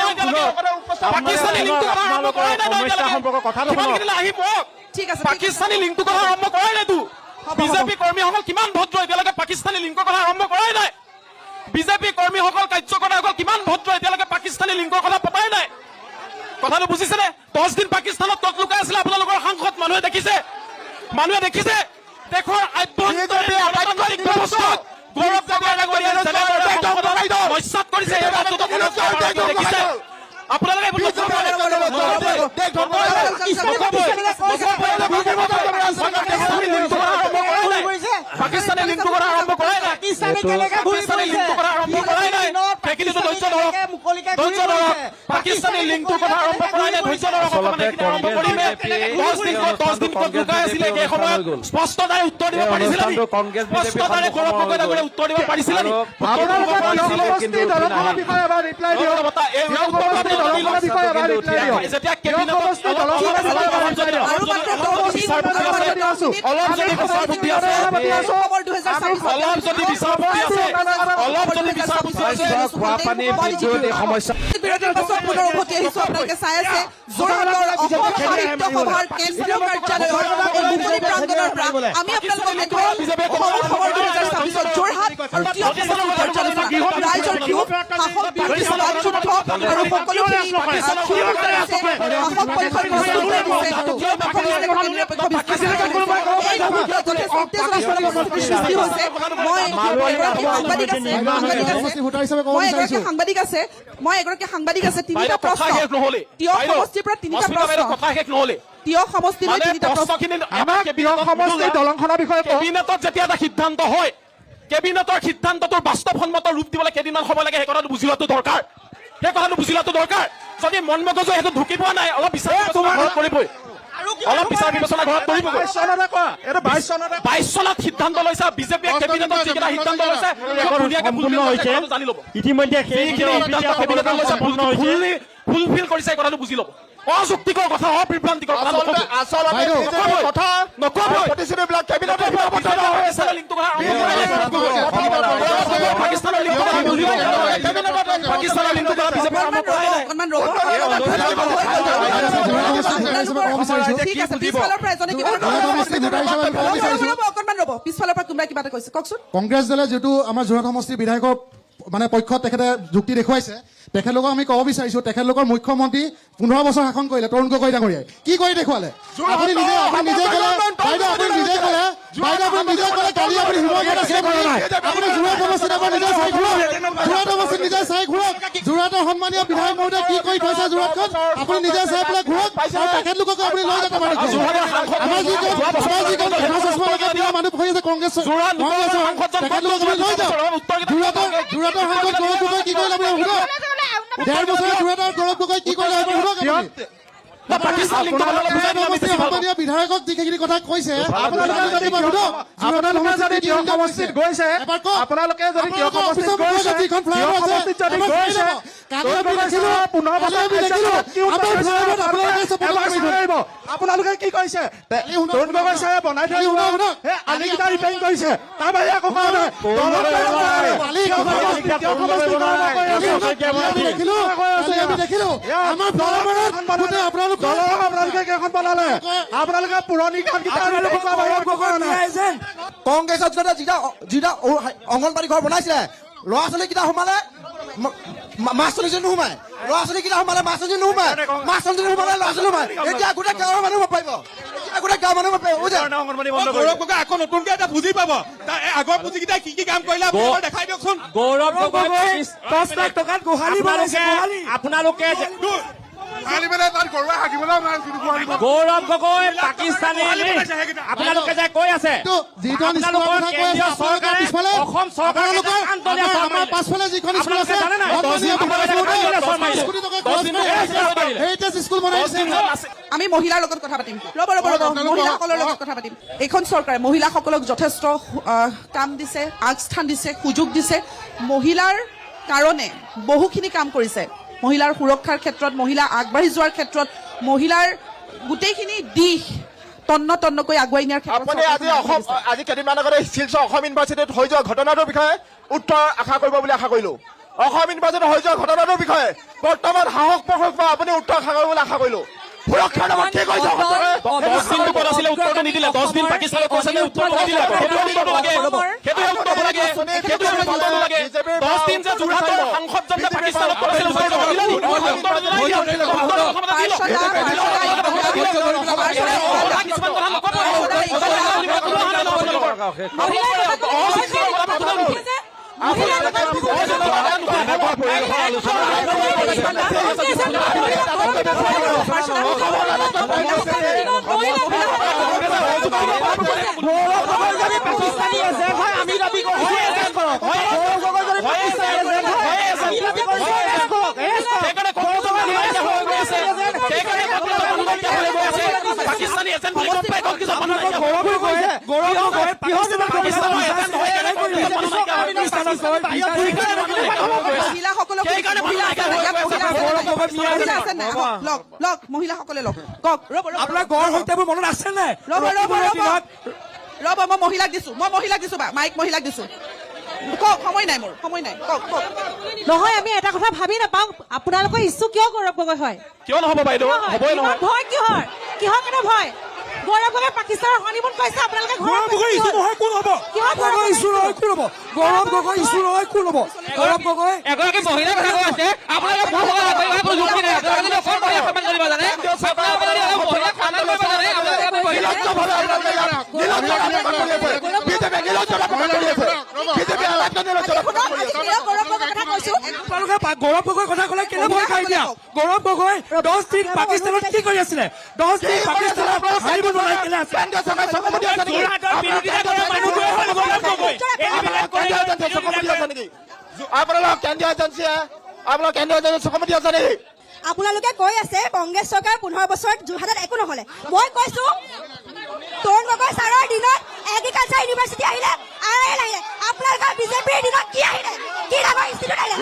পাকিস্তানী লিংকটোৰ কথা আৰম্ভ কৰাই নাই আহি পক পাকিস্তানী লিংকটোৰ কথা আৰম্ভ কৰাই নাই। বিজেপি কৰ্মীসকল কিমান ভদ্ৰ এতিয়ালৈকে পাকিস্তানী লিংকৰ কথা আৰম্ভ কৰাই নাই। বিজেপি কৰ্মীসকল কাৰ্যকৰ্তাসকল কিমান ভদ্ৰ এতিয়ালৈকে পাকিস্তানী লিংকৰ কথা পতাই নাই। কথাটো বুজিছেনে? 10 দিন পাকিস্তানত তত লুকাই আছিলে আপোনালোকৰ সাংসদ, মানুহে দেখিছে দেশৰ আভ্যন্তৰীণ ব্যৱস্থাত গৌৰৱ গগৈ ডাঙৰীয়াই নস্যাৎ কৰিছে। দেখিছে আপোনালোকে পাকিস্তানী লিংকটোৰ কথা আৰম্ভ কৰাই নাই। পাকিস্তানী লিংকটোৰ কথা আৰম্ভ কৰাই নাই। সেইখিনিতো ধৈৰ্য ধৰক, পাকিস্তানী লিংকটোৰ কথা আৰম্ভ কৰাই নাই। ধৈৰ্য ধৰক, আৰম্ভ কৰিমে। 10 দিন ক'ত লুকাই আছিলে সেই সময়ত স্পষ্টতাৰে উত্তৰ দিব পাৰিছিলে নি? স্পষ্টতাৰে গৌৰৱ গগৈ ডাঙৰীয়াই উত্তৰ দিব পাৰিছিলে নি? যেতিয়া কেবিনেটত সাংবাদিক আছে তিনিটা প্ৰশ্ন তিয় সমষ্টিৰ পৰা তিনিটা প্ৰশ্ন তিয় সমষ্টিৰ তিনিটা প্ৰশ্ন কেবিনেটত যেতিয়া এটা সিদ্ধান্ত হয়, কেবিনেটৰ সিদ্ধান্তটোৰ বাস্তৱসন্মত ৰূপ দিবলৈ কেইদিনমান সময় লাগে। সেই কথাটো বুজি লোৱাটো দৰকাৰ। যদি মন মগজু সেইটো ঢুকি পোৱা নাই, অলপ বিচাৰ কৰিবই, অলপ বিচাৰ বিবেচনা ঘৰত কৰিবগৈ। 22 চনত সিদ্ধান্ত লৈছে বিজেপিয়ে, কেবিনেটত যিকেইটা সিদ্ধান্ত লৈছে জানি ল'ব। ইতিমধ্যে ফুলফিল কৰিছে, কথাটো বুজি ল'ব। অযুক্তিকৰ কথা, অবিভ্ৰান্তিকৰ কথা কংগ্ৰেছ দলে যিটো আমাৰ যোৰহাট সমষ্টিৰ বিধায়কৰ মানে পক্ষত তেখেতে যুক্তি দেখুৱাইছে, তেখেতলোকক আমি ক'ব বিচাৰিছো, তেখেতলোকৰ মুখ্যমন্ত্ৰী 15 বছৰ শাসন কৰিলে তৰুণ গগৈ ডাঙৰীয়াই কি কৰি দেখুৱালে? আপুনি নিজে ক'লে কালি আপুনি হিমঘৰত আছে কৰা নাই। আপুনি যোৰহাট সমষ্টিত এবাৰ নিজে চাই ঘূৰক, যোৰহাটৰ সন্মানীয় বিধায়ক মহোদয় কি কৰি থৈছে যোৰহাটখন, আপুনি নিজে চাই পেলাই ঘূৰক। তেখেতলোককো আপুনি লৈ যাব পাৰে। আমাৰ যিখন মানুহ বহি আছে কংগ্ৰেছ, তেখেতলোকক আপুনি লৈ যাওক। যোৰহাটৰ সাংসদ গৌৰৱ গগৈ কি কৰিলে আপুনি সোধক। 1.5 বছৰৰ যোৰহাটৰ গৌৰৱ গগৈ কি কৰিলে আপুনি সোধক। বিধায়কক যিখিনি কথা কৈছে আপোনালোকে যদি আপোনালোকে কি কৈছে? তৰুণ গগৈ চাৰে বনাই থৈ আলিকেইটা ৰিপেয়াৰিং কৰিছে, তাৰ বাহিৰে একো কৰা নাই। আপোনালোকে কেইখন বনালে? আপোনালোকে পুৰণি কংগ্ৰেছত যিটা অংগনবাড়ী ঘৰ বনাইছিলে, ল'ৰা ছোৱালীকেইটা সোমালে মাছ চলি নোসোমাই, ল'ৰা ছোৱালীকেইটা সোমালে মাছ চলি নোসোমাই, মাছ চলি নোসোমালে ল'ৰা ছোৱালী সোমাই। এতিয়া গোটেই গাঁৱৰ মানুহ পাৰিব, গোটেই গাঁৱৰ মানুহ পাৰিব। গৌৰৱ গগৈ আকৌ নতুনকে এটা বুজি পাব, আগৰ পুঁজিকেইটাই কি কাম কৰিলে দেখাই দিয়কচোন। গৌৰৱ গগৈ 10 লাখ টকাত গোহালি বনাইছে। আপোনালোকে গৌৰৱ গগৈ পাকিস্তানী আপোনালোকে যে কৈ আছে আপোনালোকৰ কেন্দ্ৰীয় চৰকাৰে অসম চৰকাৰৰ পাছফালে যিখন স্কুল আছে স্কুল বনাইছে আমি মহিলাৰ লগত কথা পাতিম ৰ'ব মহিলাসকলৰ লগত কথা পাতিম এইখন চৰকাৰে মহিলাসকলক যথেষ্ট কাম দিছে আগস্থান দিছে সুযোগ দিছে মহিলাৰ কাৰণে বহুখিনি কাম কৰিছে মহিলাৰ সুৰক্ষাৰ ক্ষেত্ৰত মহিলা আগবাঢ়ি যোৱাৰ ক্ষেত্ৰত মহিলাৰ গোটেইখিনি দিশ তন্নকৈ আগুৱাই নিয়াৰ আপুনি আজি কেইদিনমান আগতে শিলচৰ অসম ইউনিভাৰ্চিটিত হৈ যোৱা ঘটনাটোৰ বিষয়ে উত্তৰ আশা কৰিব বুলি আশা কৰিলো অসম ইউনিভাৰ্চিটিত হৈ যোৱা ঘটনাটোৰ বিষয়ে বৰ্তমান সাহস প্ৰকাশ বা আপুনি উত্তৰ আশা কৰিব বুলি আশা কৰিলো সুৰক্ষাৰ নামত কি কৈছে 10 দিন দুপৰ আছিলে উত্তৰটো নিদিলে 10 দিন পাকিস্তানে কৈছে যে উত্তৰটো নিদিলে সেইটো লাগে 10 দিন যে যোৰহাটৰ সাংসদজন যে পাকিস্তানত কৈছিল পাকিস্তানী এজেণ্ট মহিলাসকলে লওক কওক আপোনাৰ গড় হত্যাবোৰ মনত আছে নাই ৰ'ব মই মহিলাক দিছো মাইক মহিলাক দিছো কওক সময় নাই মোৰ সময় নাই কওক নহয় আমি এটা কথা ভাবি নাপাওঁ আপোনালোকৰ ইচ্ছু কিয় গৌৰৱ গগৈ হয় কিয় নহ'ব বাইদেউ হ'বই নহয় ভয় কিহৰ কাৰণে ভয় গৌৰৱ গগৈ পাকিস্তানৰ হনিমুন কৈছে আপোনালোকে গৌৰৱ গগৈ ইছ্যু নহয় কোন হ'ব গৌৰৱ গগৈ ইছ্যু নহয় কোন হ'ব গৌৰৱ গগৈ ইছ্যু নহয় কোন হ'ব গৌৰৱ গগৈ এগৰাকী মহিলাৰ কথা কৈ আছে আপোনালোকে ভয় কোনো যুক্তি নাই আপোনালোকে অকল মহিলা সন্মান কৰিব জানে আপোনালোকে মহিলাক সন্মান কৰিব জানে গৌৰৱ গগৈৰ কথা ক'লে কেলে ভয় খাই দিয়া গৌৰৱ গগৈ 10 দিন পাকিস্তানত কি কৰি আছিলে 10 দিন পাকিস্তানত হাৰিব নোৱাৰে কেলে আছে আপোনালোকে কৈ আছে কংগ্ৰেছ চৰকাৰ 15 বছৰত যোৰহাটত একো নহলে মই কৈছো তৰুণ গগৈ ছাৰৰ দিনত এগ্ৰিকালচাৰ ইউনিভাৰ্চিটি আহিলে আপোনালোকৰ বিজেপিৰ দিনত কি আহিলে কি ডাঙৰ ইনষ্টিটিউট আহিলে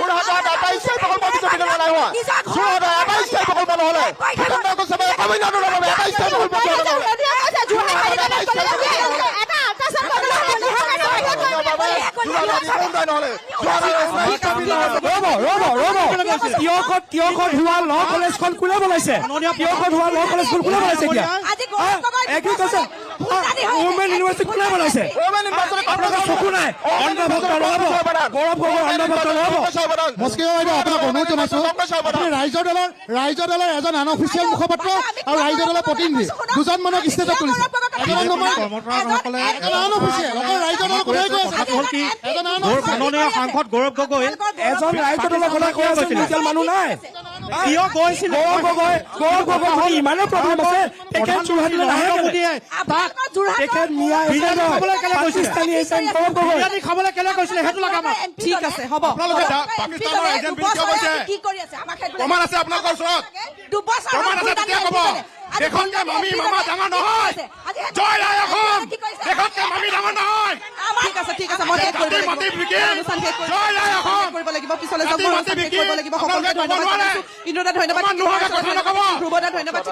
তিয়কত হোৱা ল কলেজখন কোনে বনাইছে তিয়কত হোৱা ল কলেজখন কোনে বনাইছে এতিয়া এগ্ৰিকালচাৰ ওমেন ইউনিভাৰ্চিটি কোনে বনাইছে আপোনালোকৰ চকু নাই অন্ধভক্ত নহ'ব গৌৰৱ গগৈ অন্ধভক্ত নহ'ব মস্কিও বাইদেউ আপোনাক অনুৰোধ জনাইছো আপুনি ৰাইজৰ দলৰ এজন আনঅফিচিয়েল মুখপাত্ৰ আৰু ৰাইজৰ দলৰ প্ৰতিনিধি দুজন মানুহক ষ্টেজত তুলিছে সাংসদ গৌৰৱ গগৈ এজন ৰাইজৰ দলৰ কথা কৈ আছে মিউচুৱেল মানুহ নাই কিয় গৈছিল গৌৰৱ গগৈ ইমানেই প্ৰব্লেম আছে তেখেত যোৰহাটলৈ নাহে তেখেত পাকিস্তানী এজেণ্ট গৌৰৱ গগৈ খাবলৈ কেলে কৈছিলে সেইটো লগা ঠিক আছে হ'ব প্ৰমাণ আছে আপোনালোকৰ ওচৰত প্ৰমাণ আছে তেতিয়া ক'ব দেশতকে মামী মামা ডাঙৰ নহয় জয় আই অসম দেশতকে মামী ডাঙৰ নহয় ঠিক আছে মই কৰিব লাগিব পিছলৈ যাম কৰিব লাগিব সকলোকে ধন্যবাদ ইন্দ্ৰদা ধন্যবাদ ধ্ৰুৱদা ধন্যবাদ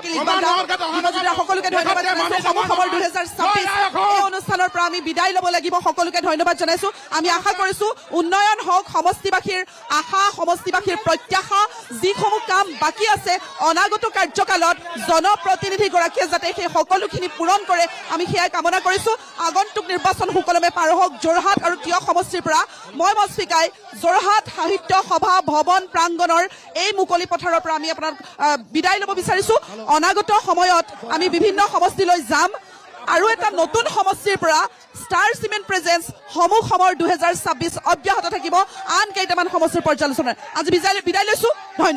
সকলোকে ধন্যবাদ খবৰ 2026 এই অনুষ্ঠানৰ পৰা আমি বিদায় ল'ব লাগিব সকলোকে ধন্যবাদ জনাইছো আমি আশা কৰিছো উন্নয়ন হওক সমষ্টিবাসীৰ আশা সমষ্টিবাসীৰ প্ৰত্যাশা যিসমূহ কাম বাকী আছে অনাগত কাৰ্যকালত জনপ্ৰতিনিধিগৰাকীয়ে যাতে সেই সকলোখিনি পূৰণ কৰে আমি সেয়াই কামনা কৰিছো আগন্তুক নিৰ্বাচন সুকলমে পাৰ হওক যোৰহাট আৰু তিয়ক সমষ্টিৰ পৰা মই মস্ফিকাই যোৰহাট সাহিত্য সভা ভৱন প্ৰাংগণৰ এই মুকলি পথাৰৰ পৰা আমি আপোনাক বিদায় ল'ব বিচাৰিছো অনাগত সময়ত আমি বিভিন্ন সমষ্টিলৈ যাম আৰু এটা নতুন সমষ্টিৰ পৰা ষ্টাৰ চিমেণ্ট প্ৰেজেন্স সমূহ সমৰ 2026 অব্যাহত থাকিব আন কেইটামান সমষ্টিৰ পৰ্যালোচনাৰ আজি বিদায় লৈছো ধন্যবাদ।